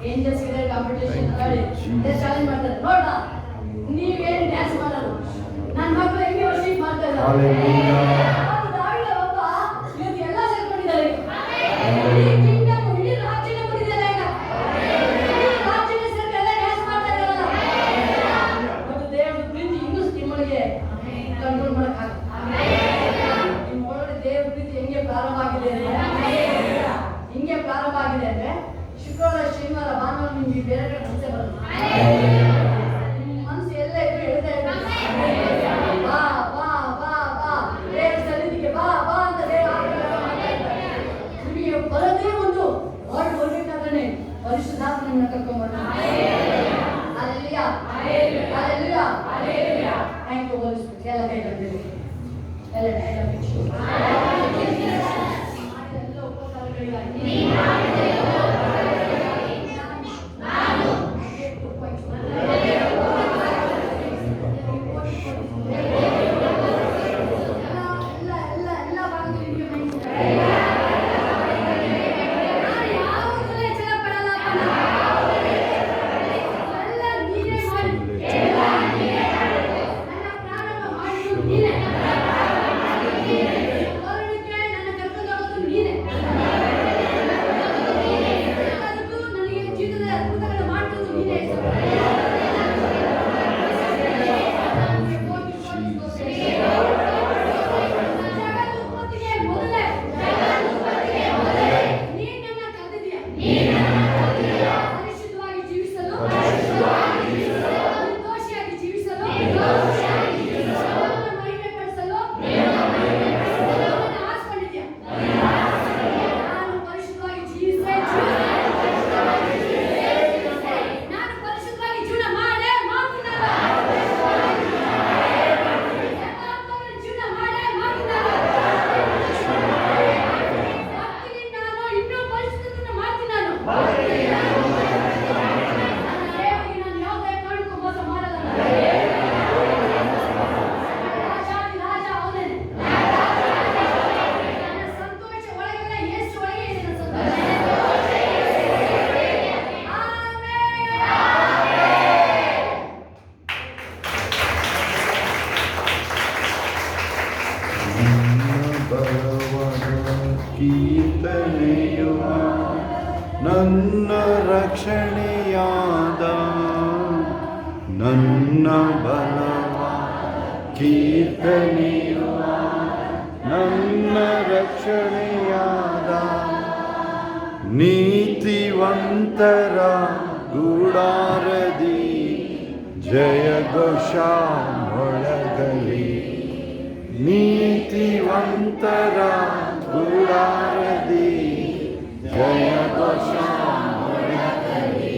ಏಂಜಲ್ಸ್ ಇದೆ ಕಾಂಪಿಟೇಷನ್ ಮಾಡಿ ಚಾಲೆಂಜ್ ಮಾಡ್ತಾರೆ. ನೋಡ ನೀವೇನು ಡ್ಯಾನ್ಸ್ ಮಾಡೋದು, ನನ್ನ ಮಕ್ಕಳು ಹೆಂಗೆ ವರ್ಷಿಪ್ ಮಾಡ್ತಾ ಇದ್ದಾರೆ. ದಾವಿದ ಒಬ್ಬ ಇವತ್ತು ಎಲ್ಲ ಸೇರ್ಕೊಂಡಿದ್ದಾರೆ. ಇಡೀ ಕಿಂಗ್ಡಮ್, ಇಡೀ ರಾಜ್ಯನೇ ಬಂದಿದ್ದಾರೆ. ಈಗ ಇಡೀ ರಾಜ್ಯನೇ ಸೇರಿ ಎಲ್ಲ ಡ್ಯಾನ್ಸ್ ಮಾಡ್ತಾ ಇದ್ದಾರಲ್ಲ. ಮತ್ತು ದೇವರ ಪ್ರೀತಿ ಇನ್ನೂ ನಿಮ್ಮೊಳಗೆ ಕಂಟ್ರೋಲ್ ಮಾಡೋಕ್ಕಾಗಲ್ಲ. ನಿಮ್ಮೊಳಗೆ ದೇವರ ಪ್ರೀತಿ ಹೆಂಗೆ ಪ್ರಾರಂಭ ಆಗಿದೆ ಅಂದ್ರೆ ಶುಕ್ರವಾರ ಶನಿವಾರ ಭಾನುವಾರ ನಿಮ್ಗೆ ಬೇರೆ ಬೇರೆ ಮನಸ್ಸೇ ಬರುತ್ತೆ. ನಿಮ್ಮ ಮನಸ್ಸು ಎಲ್ಲ ಇದ್ರು ಹೇಳ್ತಾ ಇರ್ತಾರೆ, ಬಾ ಬಾ ಬಾ ಬಾ ದೇವ್ರ ಸನ್ನಿಧಿಗೆ ಬಾ ಬಾ ಅಂತ ದೇವ್ರ ನಿಮಗೆ ಬರೋದೇ ಒಂದು ಹೊರಟು ಬರ್ಬೇಕಾದ್ರೆ ಪರಿಶುದ್ಧಾತ್ಮ ನಿಮ್ಮನ್ನ ಕರ್ಕೊಂಡ್ಬರ್ತಾನೆ. ಅಲ್ಲೆಲ್ಲ ಅಲ್ಲೆಲ್ಲ ಥ್ಯಾಂಕ್ ಯು ಹೋಲಿ ಸ್ಪಿರಿಟ್. ಎಲ್ಲ ಕೈ ಬಂದಿದೆ ಎಲ್ಲ ನನ್ನ ರಕ್ಷಣೆಯಾದ ನನ್ನ ಬಲವ ಕೀರ್ತನೆಯು ನನ್ನ ರಕ್ಷಣೆಯಾದ ನೀತಿವಂತರ ಗೂಡಾರದಿ ಜಯಘೋಷ ಮೊಳಗಲಿ ನೀತಿವಂತರ ಗೂಡಾರದಿ ಜಯಘೋಷ ಮೊಳಗಲಿ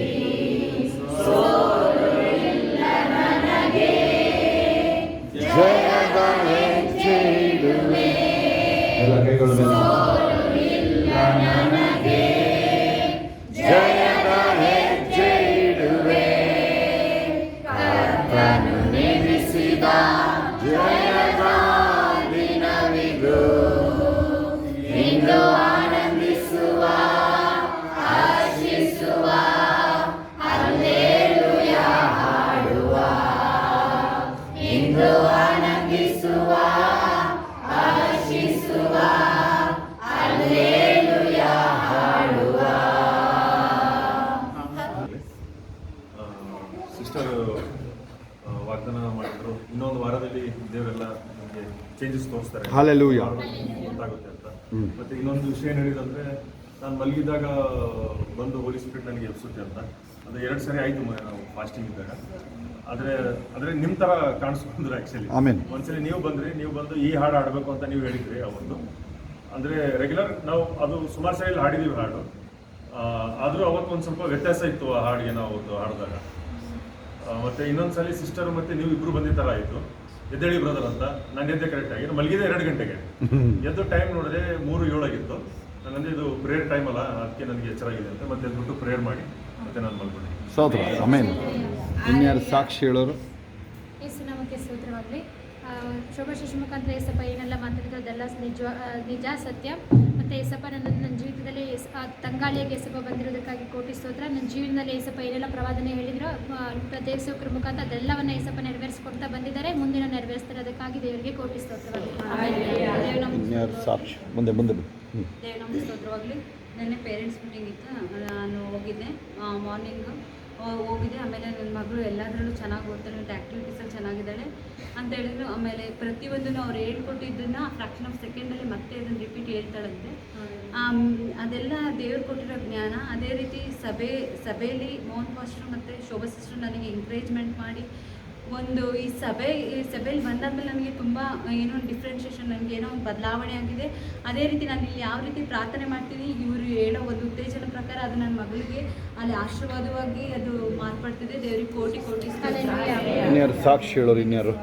ಜಯದ ಹೆಜ್ಜೆ ಇಡುವೆ ಎಲ್ಲ ಕೈಗಳ ಮೇಲೆ ಜಯದ ಹೆಜ್ಜೆ ಇಡುವೆ ಕರ್ತನು ನಿಲ್ಲಿಸಿದ ಜಯದ ದಿನವಿದು ಇಂದು ಆನಂದಿಸುವ ಹರ್ಷಿಸುವ ಹಲ್ಲೆಲೂಯ ಹಾಡುವ ಇಂದು ಆನಂದಿಸುವ ಹರ್ಷಿಸುವ ಹಲ್ಲೆಲೂಯ ಹಾಡುವ. ಸಿಸ್ಟರ್ ವಾಗ್ದಾನ ಮಾಡಿದ್ರು ಇನ್ನೊಂದು ವಾರದಲ್ಲಿ ದೇವರೆಲ್ಲ ನಮಗೆ ಚೇಂಜಸ್ ತೋರಿಸ್ತಾರೆ Hallelujah. ಗೊತ್ತಾಗುತ್ತೆ ಅಂತ. ಮತ್ತೆ ಇನ್ನೊಂದು ವಿಷಯ ಏನು ಹೇಳಿದಂದ್ರೆ ನಾನು ಮಲಗಿದಾಗ ಬಂದು ಹೋಲಿ ಸ್ಪಿರಿಟ್ ನನಗೆ ಎಬ್ಸುತ್ತೆ ಅಂತ. ಅದು 2 ಸರಿ ಆಯಿತು ನಾವು ಫಾಸ್ಟಿಂಗ್ ಇದ್ದಾಗ. ಆದರೆ ನಿಮ್ಮ ಥರ ಕಾಣಿಸ್ಕೊಂಡ್ರೆ ಆ್ಯಕ್ಚುಲಿ ಒಂದ್ಸಲಿ ನೀವು ಬಂದು ಈ ಹಾಡು ಹಾಡಬೇಕು ಅಂತ ನೀವು ಹೇಳಿದ್ರಿ ಅವತ್ತು. ಅಂದರೆ ರೆಗ್ಯುಲರ್ ನಾವು ಅದು ಸುಮಾರು ಸರಿ ಹಾಡಿದ್ದೀವಿ ಹಾಡು, ಆದರೂ ಅವತ್ತು ಒಂದು ಸ್ವಲ್ಪ ವ್ಯತ್ಯಾಸ ಇತ್ತು ಆ ಹಾಡಿಗೆ ನಾವು ಅವತ್ತು ಹಾಡಿದಾಗ. ಮತ್ತು ಇನ್ನೊಂದ್ಸಲಿ ಸಿಸ್ಟರ್ ಮತ್ತು ನೀವು ಇಬ್ಬರು ಬಂದಿದ್ದ ಥರ ಆಯಿತು. ಎದ್ದೇಳಿ ಬ್ರದರ್ ಅಂತ ನಾನು ಎದ್ದೆ ಕರೆಕ್ಟಾಗಿ ಮಲಗಿದೆ 2 ಗಂಟೆಗೆ, ಎದ್ದು ಟೈಮ್ ನೋಡಿದ್ರೆ 3:07 ಆಗಿತ್ತು. ನನಗೆ ಇದು ಪ್ರೇಯರ್ ಟೈಮ್ ಅಲ್ಲ, ಅದಕ್ಕೆ ನನಗೆ ಎಚ್ಚರಾಗಿದೆ ಅಂತ ಮತ್ತೆ ಎದ್ಬಿಟ್ಟು ಪ್ರೇಯರ್ ಮಾಡಿ ಮತ್ತೆ ನಾನು ಮಲ್ಕೊಂಡೆ. ಸ್ತೋತ್ರ ಆಮೆನ್. ಇನ್ಯಾರು ಸಾಕ್ಷಿ ಹೇಳೋರು? ಯೇಸು ನಾಮಕ್ಕೆ ಸ್ತೋತ್ರವಾಗಲಿ. ಶೋಭಾ ಶಿಶು ಮುಖಾಂತರ ಏಸಪ್ಪ ಏನೆಲ್ಲ ಮಾತಾಡಿದ್ದೆಲ್ಲ ನಿಜ ಸತ್ಯ. ಮತ್ತು ಏಸಪ್ಪ ನನ್ನ ಜೀವಿತದಲ್ಲಿ ತಂಗಾಳಿಯಾಗಿ ಏಸಪ್ಪ ಬಂದಿರೋದಕ್ಕಾಗಿ ಕೋಟಿ ಸ್ತೋತ್ರ. ನನ್ನ ಜೀವನದಲ್ಲಿ ಏಸಪ್ಪ ಏನೆಲ್ಲ ಪ್ರವಾದನೆ ಹೇಳಿದ್ರು ದೇವಸೇವಕರ ಮುಖಾಂತರ ಅದೆಲ್ಲವನ್ನು ಏಸಪ್ಪ ನೆರವೇರಿಸ್ಕೊಡ್ತಾ ಬಂದಿದ್ದಾರೆ, ಮುಂದಿನ ನೆರವೇರಿಸ್ತಾರೆ. ಅದಕ್ಕಾಗಿ ದೇವರಿಗೆ ಕೋಟಿ ಸ್ತೋತ್ರವಾಗಲಿ. ಇನ್ಯಾರು ಸಾಕ್ಷಿ? ಮುಂದೆ ದೇವನಮಗೆ ಸ್ತೋತ್ರವಾಗಲಿ. ನೆನ್ನೆ ಪೇರೆಂಟ್ಸ್ ಮೀಟಿಂಗ್ ಇತ್ತು, ನಾನು ಹೋಗಿದ್ದೆ. ಮಾರ್ನಿಂಗು ಹೋಗಿದ್ದೆ. ಆಮೇಲೆ ನನ್ನ ಮಗಳು ಎಲ್ಲದರಲ್ಲೂ ಚೆನ್ನಾಗಿ ಓದ್ತಾಳೆ ಮತ್ತು ಆ್ಯಕ್ಟಿವಿಟೀಸಲ್ಲಿ ಚೆನ್ನಾಗಿದ್ದಾಳೆ ಅಂತ ಹೇಳಿದ್ರು. ಆಮೇಲೆ ಪ್ರತಿಯೊಂದನ್ನು ಅವ್ರು ಹೇಳ್ಕೊಟ್ಟಿದ್ದನ್ನು ಫ್ರಾಕ್ಷನ್ ಆಫ್ ಸೆಕೆಂಡಲ್ಲಿ ಮತ್ತೆ ಅದನ್ನು ರಿಪೀಟ್ ಹೇಳ್ತಾಳಂತೆ. ಅದೆಲ್ಲ ದೇವ್ರು ಕೊಟ್ಟಿರೋ ಜ್ಞಾನ. ಅದೇ ರೀತಿ ಸಭೆಯಲ್ಲಿ ಮೋಹನ್ ಪಾಸ್ಟ್ರು ಮತ್ತು ಶೋಭಾ ಸಿಸ್ಟ್ರು ನನಗೆ ಎಂಕರೇಜ್ಮೆಂಟ್ ಮಾಡಿ ಈ ಸಭೆಯಲ್ಲಿ ಬಂದಾದ್ಮೇಲೆ ನನಗೆ ತುಂಬ ಏನೋ ಒಂದು ಡಿಫ್ರೆನ್ಷಿಯೇಷನ್, ನನಗೆ ಏನೋ ಒಂದು ಬದಲಾವಣೆ ಆಗಿದೆ. ಅದೇ ರೀತಿ ನಾನು ಇಲ್ಲಿ ಯಾವ ರೀತಿ ಪ್ರಾರ್ಥನೆ ಮಾಡ್ತೀನಿ, ಇವರು ಹೇಳೋ ಒಂದು ಉತ್ತೇಜನ ಪ್ರಕಾರ ಅದು ನನ್ನ ಮಗಳಿಗೆ ಅಲ್ಲಿ ಆಶೀರ್ವಾದವಾಗಿ ಅದು ಮಾರ್ಪಡ್ತಿದೆ. ದೇವ್ರಿಗೆ ಕೋಟಿ ಇನ್ಯಾರು ಸಾಕ್ಷಿ ಹೇಳೋರು? ಇನ್ಯಾರು?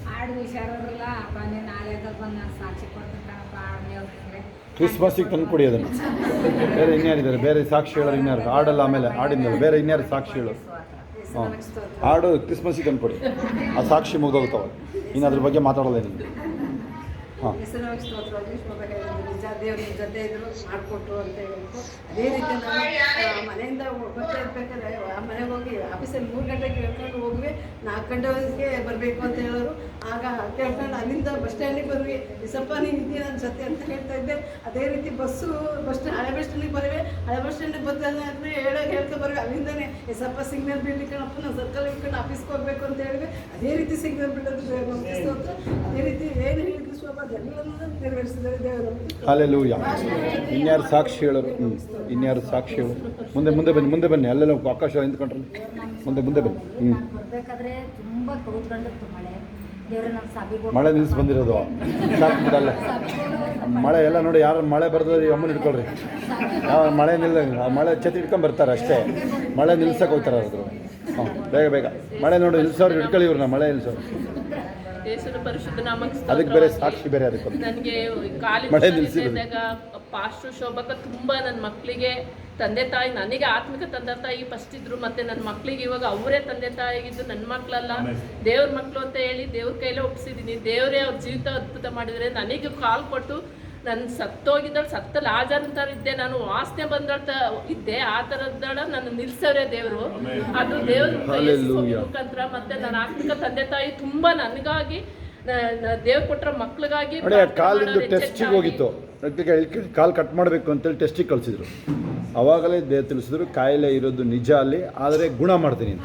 ಹಾಡು ಹುಷಾರೋದಿಲ್ಲ ಅಪ್ಪ, ನೀನು ನಾಳೆ ಬಂದು ನಾನು ಸಾಕ್ಷಿ ಕೊಡ್ತೀನಿ ಕಣಪ್ಪ. ಹಾಡು ಕ್ರಿಸ್ಮಸ್ಸಿಗೆ ತಂದು ಕೊಡಿ ಅದನ್ನು. ಬೇರೆ ಇನ್ಯಾರಿದ್ದಾರೆ? ಬೇರೆ ಸಾಕ್ಷಿ ಹೇಳೋರು ಇನ್ಯಾರು? ಹಾಡಲ್ಲ, ಆಮೇಲೆ ಹಾಡಿದ್ಮೇಲೆ ಬೇರೆ ಇನ್ಯಾರು ಸಾಕ್ಷಿ ಹೇಳೋರು? ಹಾಂ, ಹಾಡು ಕ್ರಿಸ್ಮಸ್ಸಿಗೆ ತಂದು ಕೊಡಿ, ಆ ಸಾಕ್ಷಿ ಮುಗಿದೋಗ್ತಾವೆ. ಇನ್ನು ಅದ್ರ ಬಗ್ಗೆ ಮಾತಾಡೋಲ್ಲ ನಿಮಗೆ. ಹಾಂ, ಹೆಸರಾಗಿ ಸ್ತೋತ್ರವಾಗಿ ಶೋಭೆ ನಿಜ ದೇವ್ರ ಜೊತೆ ಇದ್ರು ಮಾಡಿಕೊಟ್ರು ಅಂತ ಹೇಳ್ಬಿಟ್ಟು ಅದೇ ರೀತಿ ನಾನು ಮನೆಯಿಂದ ಬರ್ತಾ ಇರ್ಬೇಕಾದ್ರೆ ಆ ಮನೆಗೆ ಹೋಗಿ ಆಫೀಸಲ್ಲಿ 3 ಗಂಟೆಗೆ ಹೇಳ್ಕೊಂಡು ಹೋಗ್ವಿ, 4 ಗಂಟೆಗೆ ಬರಬೇಕು ಅಂತ ಹೇಳೋರು. ಆಗ ಕೇಳ್ಕೊಂಡು ಅಲ್ಲಿಂದ ಬಸ್ ಸ್ಟ್ಯಾಂಡಿಗೆ ಬಂದ್ವಿ. ಸ್ವಲ್ಪ ನೀನು ಇದೆಯಾ ನನ್ನ ಜೊತೆ ಅಂತ ಹೇಳ್ತಾ ಇದ್ದೆ. ಅದೇ ರೀತಿ ಬಸ್ಸು ಹಳೆ ಬಸ್ ಸ್ಟ್ಯಾಂಡಿಗೆ ಬರುವೆ. ಹಳೆ ಬಸ್ ಸ್ಟ್ಯಾಂಡಿಗೆ ಬರ್ತಾನೆ ಹೇಳ್ಕೊ ಬರ್ವಿ. ಅಲ್ಲಿಂದನೇ ಸ್ವಲ್ಪ ಸಿಗ್ನಲ್ ಬೀಳ್ಲಿಕ್ಕೆ ನಾವು ಸರ್ಕಲ್ ಇಟ್ಕೊಂಡು ಆಫೀಸ್ಗೆ ಹೋಗ್ಬೇಕು ಅಂತ ಹೇಳಿದ್ವಿ. ಅದೇ ರೀತಿ ಸಿಗ್ನಲ್ ಬಿಡೋದು ಸ್ತೋತ್ರ. ಅದೇ ರೀತಿ ಏನು ಹೇಳಿದ್ರು ಸ್ವಲ್ಪ ಅದೆಲ್ಲವನ್ನೂ ನೆರವೇರಿಸಿದ್ದಾರೆ ದೇವರು. ಹಲ್ಲೆಲೂಯಾ. ಇನ್ಯಾರು ಸಾಕ್ಷಿ ಹೇಳೋರು? ಇನ್ಯಾರು ಸಾಕ್ಷಿ ಹೇಳೋರು? ಮುಂದೆ ಬನ್ನಿ ಅಲ್ಲೆಲ್ಲ ಆಕಾಶ ನಿಂತ್ಕೊಂಡ್ರೆ ಮುಂದೆ ಬನ್ನಿ. ಬರ್ಬೇಕಾದ್ರೆ ತುಂಬ ಕೂತ್ಕೊಂಡಿತ್ತು ಮಳೆ. ದೇವ್ರೆ ನಮ್ಮ ಸಭೆಗೆ ಮಳೆ ನಿಲ್ಸಿ ಬಂದಿರೋದು ಸಾಕು ಬಿಡಲ್ಲ. ಮಳೆ ಎಲ್ಲ ನೋಡಿ, ಯಾರು ಮಳೆ ಬರ್ತದೆ ಅಮ್ಮನ ಹಿಡ್ಕೊಳ್ರಿ. ಯಾವ ಮಳೆ ಮಳೆ ಛತ್ರಿ ಹಿಡ್ಕೊಂಡು ಬರ್ತಾರೆ ಅಷ್ಟೇ, ಮಳೆ ನಿಲ್ಸಕ್ಕೆ ಹೋಗ್ತಾರೆ ಅದ್ರ. ಹಾಂ, ಬೇಗ ಮಳೆ ನೋಡಿ ನಿಲ್ಸೋರು ಹಿಡ್ಕೊಳ್ಳಿ ಇವ್ರನ್ನ, ಮಳೆ ನಿಲ್ಸೋರು. ಯೇಸುವಿನ ಪರಿಶುದ್ಧ ನಾಮಕ್ಕೆ ಅದಕ್ಕೆ ಬೇರೆ ಸಾಕ್ಷಿ ಬೇರೆ. ಅದಕ್ಕೆ ನನಗೆ ಮಳೆ ನಿಲ್ಸಿರೋದು ಪಾಸ್ಟರ್ ಶೋಭಕ ತುಂಬ ನನ್ನ ಮಕ್ಕಳಿಗೆ ತಂದೆ ತಾಯಿ, ನನಗೆ ಆತ್ಮಿಕ ತಂದೆ ತಾಯಿ ಫಸ್ಟ್ ಇದ್ರು, ಮತ್ತೆ ನನ್ನ ಮಕ್ಕಳಿಗೆ ಇವಾಗ ಅವರೇ ತಂದೆ ತಾಯಿಗಿದ್ದು ನನ್ನ ಮಕ್ಕಳಲ್ಲ ದೇವ್ರ ಮಕ್ಕಳು ಅಂತ ಹೇಳಿ ದೇವ್ರ ಕೈಲೇ ಒಪ್ಪಿಸಿದ್ದೀನಿ. ದೇವರೇ ಅವ್ರ ಜೀವಿತ ಅದ್ಭುತ ಮಾಡಿದರೆ. ನನಗೆ ಕಾಲ್ ಕೊಟ್ಟು ನನ್ನ ಸತ್ತೋಗಿದ್ದಳು, ಸತ್ತ ಲಾಜರ್ ಅಂತ ಇದ್ದೆ, ನಾನು ವಾಸನೆ ಬಂದಳ್ತ ಇದ್ದೆ, ಆ ಥರದ್ದಳ ನನ್ನ ನಿಲ್ಸವ್ರೆ ದೇವರು. ಅದು ದೇವ್ರ ಮುಖಾಂತರ ಮತ್ತೆ ನನ್ನ ಆತ್ಮಿಕ ತಂದೆ ತಾಯಿ ತುಂಬ ನನಗಾಗಿ ದೇವ್ರು ಕೊಟ್ಟರ ಮಕ್ಕಳಿಗಾಗಿ ಕಾಲಿಂದು ಟೆಸ್ಟಿಗೆ ಹೋಗಿತ್ತು. ರಕ್ತಕ್ಕೆ ಕಾಲು ಕಟ್ ಮಾಡಬೇಕು ಅಂತೇಳಿ ಟೆಸ್ಟಿಗೆ ಕಳಿಸಿದ್ರು. ಆವಾಗಲೇ ತಿಳಿಸಿದ್ರು ಕಾಯಿಲೆ ಇರೋದು ನಿಜ ಅಲ್ಲಿ, ಆದರೆ ಗುಣ ಮಾಡ್ತೀನಿ ಅಂತ.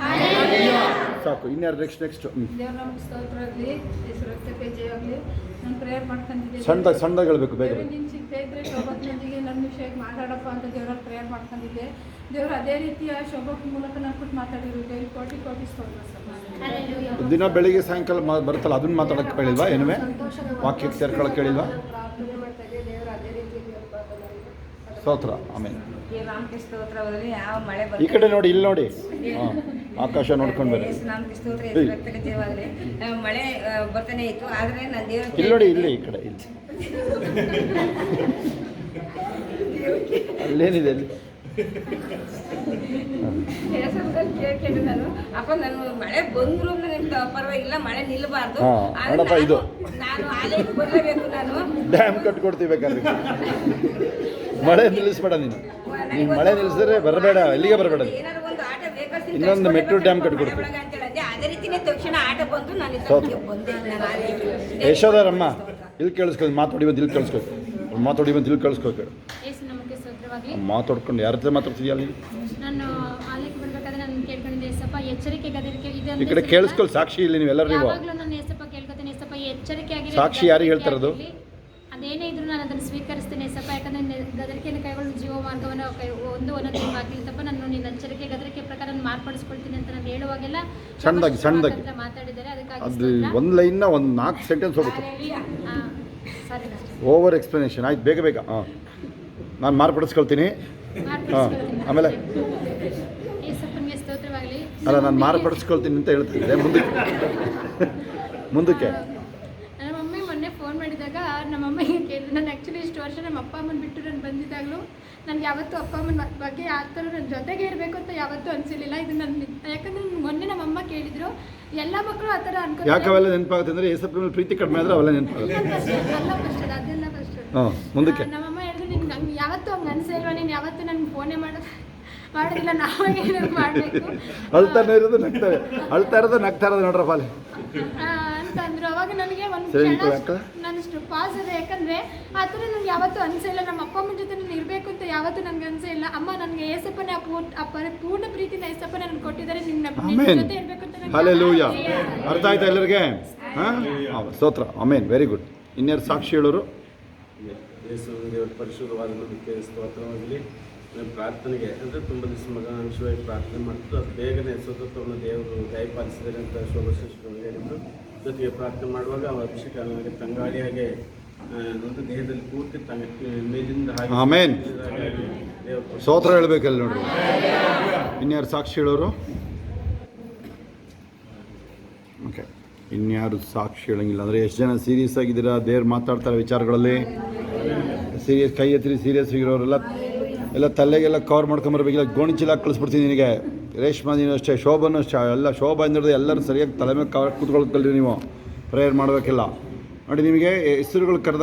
ಸಾಕು. ಇನ್ಯಾರು ನೆಕ್ಸ್ಟ್ ದೇವ್ರ ನಮ್ಗೆ ಸ್ತೋತ್ರ ಆಗಲಿ, ಹೆಸರು ರಕ್ತಕ್ಕೆ ಜಯ ಆಗಲಿ. ನಾನು ಪ್ರೇಯರ್ ಮಾಡ್ಕೊಂಡಿದ್ದೆ. ಸಣ್ಣದಾಗಿ ಹೇಳಬೇಕು, ಬೇಗ ಬೇಗ. ನೀನು ಸಿಗ್ತಾ ಇದ್ರೆ ಶೋಭಕ್ನೊಂದಿಗೆ ನನ್ನ ವಿಷಯಕ್ಕೆ ಮಾತಾಡಪ್ಪ ಅಂತ ದೇವ್ರಲ್ಲಿ ಪ್ರೇಯರ್ ಮಾಡ್ಕೊಂಡಿದ್ದೆ. ದೇವ್ರು ಅದೇ ರೀತಿಯ ಶೋಭಕ್ ಮೂಲಕ ನಾನು ಕೊಟ್ಟು ಮಾತಾಡಿದ್ರು. ದೇವ್ರಿಗೆ ಕೋಟಿ ಕೋಟಿ ಸ್ತೋತ್ರ ಸರ್. ದಿನ ಬೆಳಿಗ್ಗೆ ಸಾಯಂಕಾಲ ಬರುತ್ತಲ್ಲ, ಅದನ್ನ ಮಾತಾಡೋಕ್ಕೆ ಕೇಳಿಲ್ವಾ? ಏನುವೆ ವಾಕ್ಯಕ್ಕೆ ಸೇರ್ಕೊಳ್ಳೋಕೆ ಕೇಳಿಲ್ವಾ? ಪ್ರಾರ್ಥನೆ ಮಾಡ್ತಾ ಇದ್ದೆ. ದೇವ್ರು ಅದೇ ರೀತಿ ಸ್ತೋತ್ರ. ಆಮೇಲೆ ರಾಮಕೃಷ್ಣ ಸ್ತೋತ್ರದಲ್ಲಿ ಯಾವ ಮಳೆ ಈ ಕಡೆ ನೋಡಿ, ಇಲ್ಲಿ ನೋಡಿ, ಹಾಂ, ಆಕಾಶ ನೋಡ್ಕೊಂಡು ಬರ್ರಿ. ರಾಮಕೃಷ್ಣ ಸ್ತೋತ್ರ ಹೆಸರು ರಕ್ತಕ್ಕೆ ಜಯವಾಗಲಿ. ಮಳೆ ಬರ್ತಾನೆ ಇತ್ತು, ಆದರೆ ನಾನು ದೇವರ ಇಲ್ಲಿ ನೋಡಿ, ಇಲ್ಲಿ ಈ ಕಡೆ, ಇಲ್ಲಿ ಅಲ್ಲೇನಿದೆ ಅಲ್ಲಿ? ಕೇಳ್ಕೊಂಡು ನಾನು ಅಪ್ಪ ನಾನು ಮಳೆ ಬಂದ್ರು ನನಗೆ ಪರವಾಗಿಲ್ಲ, ಮಳೆ ನಿಲ್ಲಬಾರ್ದು. ಹಾಂ, ನೋಡಪ್ಪ ಇದು ನಾನು ಆಲಯಕ್ಕೆ ಬರಲೇಬೇಕು. ನಾನು ಡ್ಯಾಮ್ ಕಟ್ಕೊಡ್ತೀವಿ ಬೇಕಾದ್ರೆ. ಮಳೆ ನಿಲ್ಲಿಸ್ಬೇಡ ನೀನು ಮಳೆ ನಿಲ್ಲಿಸಿದ್ರೆ ಬರಬೇಡ, ಇಲ್ಲಿಗೆ ಬರಬೇಡ. ಏನಾದ್ರು ಒಂದು ಆಟ ಬೇಕಾದ್ರೆ ಇನ್ನೊಂದು ಮೆಟ್ರೋ ಡ್ಯಾಮ್ ಕಟ್ಕೊಡ್ತೀವಿ. ಅಂತ ಹೇಳಿದೆ. ಅದೇ ರೀತಿನೇ ತಕ್ಷಣ ಆಟ ಬಂದು ನಾನು ಸ್ತೋತ್ರ. ಬಂದೆ. ನಾನು ಆಲಯಕ್ಕೆ ಯಶೋದರಮ್ಮ ಇಲ್ಲಿ ಕೇಳಿಸ್ಕೊಳ್ಳಿ, ಮಾತಾಡಿ ಬಂದು ಇಲ್ಲಿ ಕೇಳಿಸ್ಕೊಳ್ಳಿ, ಮಾತಾಡಿ ಬಂದು ಇಲ್ಲಿ ಕೇಳಿಸ್ಕೊಳ್ಬೇಡ. ಯೇಸು ನಮಗೆ ಸ್ತೋತ್ರವಾಗಲಿ. ಮಾತಾಡ್ಕೊಂಡು ಯಾರ ಹತ್ರ ಮಾತಾಡ್ತಿದ್ಯಾ ಅಲ್ಲಿ? ನಾನು ಆಲಯಕ್ಕೆ ಬರ್ಬೇಕಾದ್ರೆ ನಾನು ಕೇಳ್ಕೊಂಡಿದ್ದೆ, ಏಸಪ್ಪ ಎಚ್ಚರಿಕೆ ಗದರಿಕೆ ಈ ಕಡೆ ಕೇಳಿಸ್ಕೊಳ್ಳಿ. ಸಾಕ್ಷಿ ಇಲ್ಲಿ ನೀವೆಲ್ಲರೂ ನೀವು ಯಾವಾಗಲೂ ನಾನು ಏಸಪ್ಪ ಕೇಳ್ಕೊತೀನಿ, ಏಸಪ್ಪ ಎಚ್ಚರಿಕೆ ಆಗಿ ಸಾಕ್ಷಿ ಯಾರಿಗೆ ಹೇಳ್ತಾರದು? ಅದೇನೇ ಇದ್ರು ನಾನು ಅದನ್ನು ಸ್ವೀಕರಿಸ್ತೀನಿ ಏಸಪ್ಪ. ಯಾಕಂದರೆ ಗದರಿಕೆಯನ್ನು ಕೈಗೊಳ್ಳು ಜೀವ ಮಾರ್ಗವನ್ನು ಒಂದೊಂದು ಬಾಗಿಲಿತ್ತಪ್ಪ. ನಾನು ನಿನ್ನ ಎಚ್ಚರಿಕೆ ಗದರಿಕೆ ಪ್ರಕಾರ ನಾನು ಮಾರ್ಪಡಿಸ್ಕೊಳ್ತೀನಿ ಅಂತ ನಾನು ಹೇಳುವಾಗೆಲ್ಲ ಸಣ್ಣದಾಗಿ ಮಾತಾಡಿದ್ದಾರೆ. ಅದಕ್ಕಾಗಿ ಅದು ಒಂದು ಲೈನ್ನ ಒಂದು 4 ಸೆಂಟೆನ್ಸ್ ಹೋಗುತ್ತೆ. ಸಾರಿ ಓವರ್ ಎಕ್ಸ್ಪ್ಲನೇಷನ್. ಆಯ್ತು, ಬೇಗ ಬೇಗ. ಹಾಂ, ನಾನು ಮಾರ್ಪಡಿಸ್ಕೊಳ್ತೀನಿ. ಹಾಂ, ಆಮೇಲೆ ಏಸಪ್ಪನಿಗೆ ಸ್ತೋತ್ರವಾಗಲಿ. ಅಲ್ಲ, ನಾನು ಮಾರ್ಪಡಿಸ್ಕೊಳ್ತೀನಿ ಅಂತ ಹೇಳ್ತಿದ್ದೆ. ಮುಂದಕ್ಕೆ ನನ್ನ ಮಮ್ಮಿ ಮೊನ್ನೆ ಫೋನ್ ಮಾಡಿದಾಗ ನಮ್ಮ ಅಮ್ಮಗೆ ಕೇಳಿದ್ರು. ನಾನು ಆ್ಯಕ್ಚುಲಿ ಇಷ್ಟು ವರ್ಷ ನಮ್ಮ ಅಪ್ಪ ಅಮ್ಮನ ಬಿಟ್ಟು ನಾನು ಬಂದಿದ್ದಾಗಲೂ ನನಗೆ ಯಾವತ್ತೂ ಅಪ್ಪ ಅಮ್ಮನ ಬಗ್ಗೆ ಆ ಥರ ನನ್ನ ಜೊತೆಗೆ ಇರಬೇಕು ಅಂತ ಯಾವತ್ತೂ ಅನಿಸಿರಲಿಲ್ಲ. ಇದು ನನ್ನ ಯಾಕಂದರೆ ಮೊನ್ನೆ ನಮ್ಮ ಅಮ್ಮ ಕೇಳಿದ್ರು, ಎಲ್ಲ ಮಕ್ಕಳು ಆ ಥರ ಅನ್ಕೊಂಡು ಯಾಕೆ ಅವೆಲ್ಲ ನೆನಪಾಗುತ್ತೆ ಅಂದರೆ ಏಸಪ್ಪ ಮೇಲೆ ಪ್ರೀತಿ ಕಡಿಮೆ ಆದರೆ ಅವೆಲ್ಲ ನೆನಪಾಗುತ್ತೆ. ಅದೆಲ್ಲ ಫಸ್ಟ್. ಹಾಂ, ಮುಂದಕ್ಕೆ ನಮ್ಮಮ್ಮ ಹೇಳಿದ್ರು, ನಿನ್ಗೆ ನಂಗೆ ಯಾವತ್ತೂ ಹಂಗೆ ಅನಿಸಿಲ್ವಾ, ನೀನು ಯಾವತ್ತೂ ನನಗೆ ಫೋನೇ ಮಾಡೋದಿಲ್ಲ, ನಾವಾಗ ಏನಾದ್ರು ಮಾಡಬೇಕು. ಅಳ್ತಾನೆ ಇರೋದು ನಗ್ತಾರೆ, ಅಳ್ತಾ ಇರೋದು ನಗ್ತಾ ಇರೋದು ನೋಡ್ರಪ್ಪ ಅಲ್ಲಿ ಅಂತ ಅಂದ್ರು. ಅವಾಗ ನನಗೆ ಒಂದು ಸರಿ, ಕ್ಷಣ ನನ್ನಷ್ಟು ಪಾಸ್ ಇದೆ. ಯಾಕಂದರೆ ಆ ಥರ ನನಗೆ ಯಾವತ್ತೂ ಅನಿಸಿಲ್ಲ. ನಮ್ಮ ಅಪ್ಪ ಅಮ್ಮನ ಜೊತೆ ನಾನು ಇರಬೇಕು ಅಂತ ಯಾವತ್ತೂ ನನಗೆ ಅನಿಸಿಲ್ಲ. ಅಮ್ಮ ನನಗೆ ಏಸಪ್ಪನೇ ಪೂರ್ಣ ಪ್ರೀತಿನ ಏಸಪ್ಪ ನನಗೆ ಕೊಟ್ಟಿದ್ದಾರೆ. ನಿನ್ನ ಜೊತೆ ಇರಬೇಕು ಅಂತ ನನಗೆ ಹಲ್ಲೆಲೂಯಾ. ಅರ್ಥ ಆಯ್ತಾ ಎಲ್ಲರಿಗೆ? ಹಾಂ, ಸ್ತೋತ್ರ. ಆಮೇನ್. Very good. ಇನ್ಯಾರು ಸಾಕ್ಷಿ ಹೇಳೋರು? ಯೇಸು ದೇವರ ಪರಿಶುದ್ಧವಾದ ನಂಬಿಕೆ ಸ್ತೋತ್ರವಾಗಲಿ. ಪ್ರಾರ್ಥನೆಗೆ ಅಂದರೆ ತುಂಬ ದಿವಸ ಮಗನಾಂಶವಾಗಿ ಪ್ರಾರ್ಥನೆ ಮಾಡ್ತು. ಅದು ಬೇಗನೆ ಸ್ವತಂತ್ರವನ್ನು ದೇವರು ದಯಪಾಲಿಸಿದರೆ ಅಂತ ಶೋಭಶಿಷ್ಯರು ಹೇಳಿದರು. ಜೊತೆಗೆ ಪ್ರಾರ್ಥನೆ ಮಾಡುವಾಗ ಅಭಿಷೇಕ ನನಗೆ ತಂಗಾಳಿಯಾಗೆ ಒಂದು ದೇಹದಲ್ಲಿ ಪೂರ್ತಿ ಮೇಲಿಂದ ಆಮೇನ್. ದೇವರು ಸ್ತೋತ್ರ ಹೇಳ್ಬೇಕಲ್ಲ ನೋಡ್ರಿ. ಇನ್ಯಾರು ಸಾಕ್ಷಿ ಹೇಳೋರು? ಓಕೆ, ಇನ್ಯಾರು ಸಾಕ್ಷಿ ಹೇಳಂಗಿಲ್ಲ ಅಂದರೆ ಎಷ್ಟು ಜನ ಸೀರಿಯಸ್ ಆಗಿದ್ದೀರಾ? ದೇವ್ರು ಮಾತಾಡ್ತಾರೆ ವಿಚಾರಗಳಲ್ಲಿ. ಸೀರಿಯಸ್ ಕೈ ಎತ್ತಿರಿ, ಸೀರಿಯಸ್ ಆಗಿರೋರೆಲ್ಲ ಎಲ್ಲ ತಲೆಗೆಲ್ಲ ಕವರ್ ಮಾಡ್ಕೊಂಬರ್ಬೇಕಿಲ್ಲ. ಗೋಣಿ ಚೀಲ ಕಳಿಸ್ಬಿಡ್ತೀನಿ ನಿನಗೆ. ರೇಷ್ಮಾ ನೀನು ಅಷ್ಟೇ, ಶೋಭನೂ ಅಷ್ಟೇ. ಎಲ್ಲ ಶೋಭಾ ಅಂದಿರೋದು ಎಲ್ಲರೂ ಸರಿಯಾಗಿ ತಲೆ ಮೇಲೆ ಕವರ್ ಕೂತ್ಕೊಳ್ಕಲ್ರಿ ನೀವು. ಪ್ರೇಯರ್ ಮಾಡಬೇಕಿಲ್ಲ ನೋಡಿ. ನಿಮಗೆ ಹೆಸರುಗಳು ಕರೆದ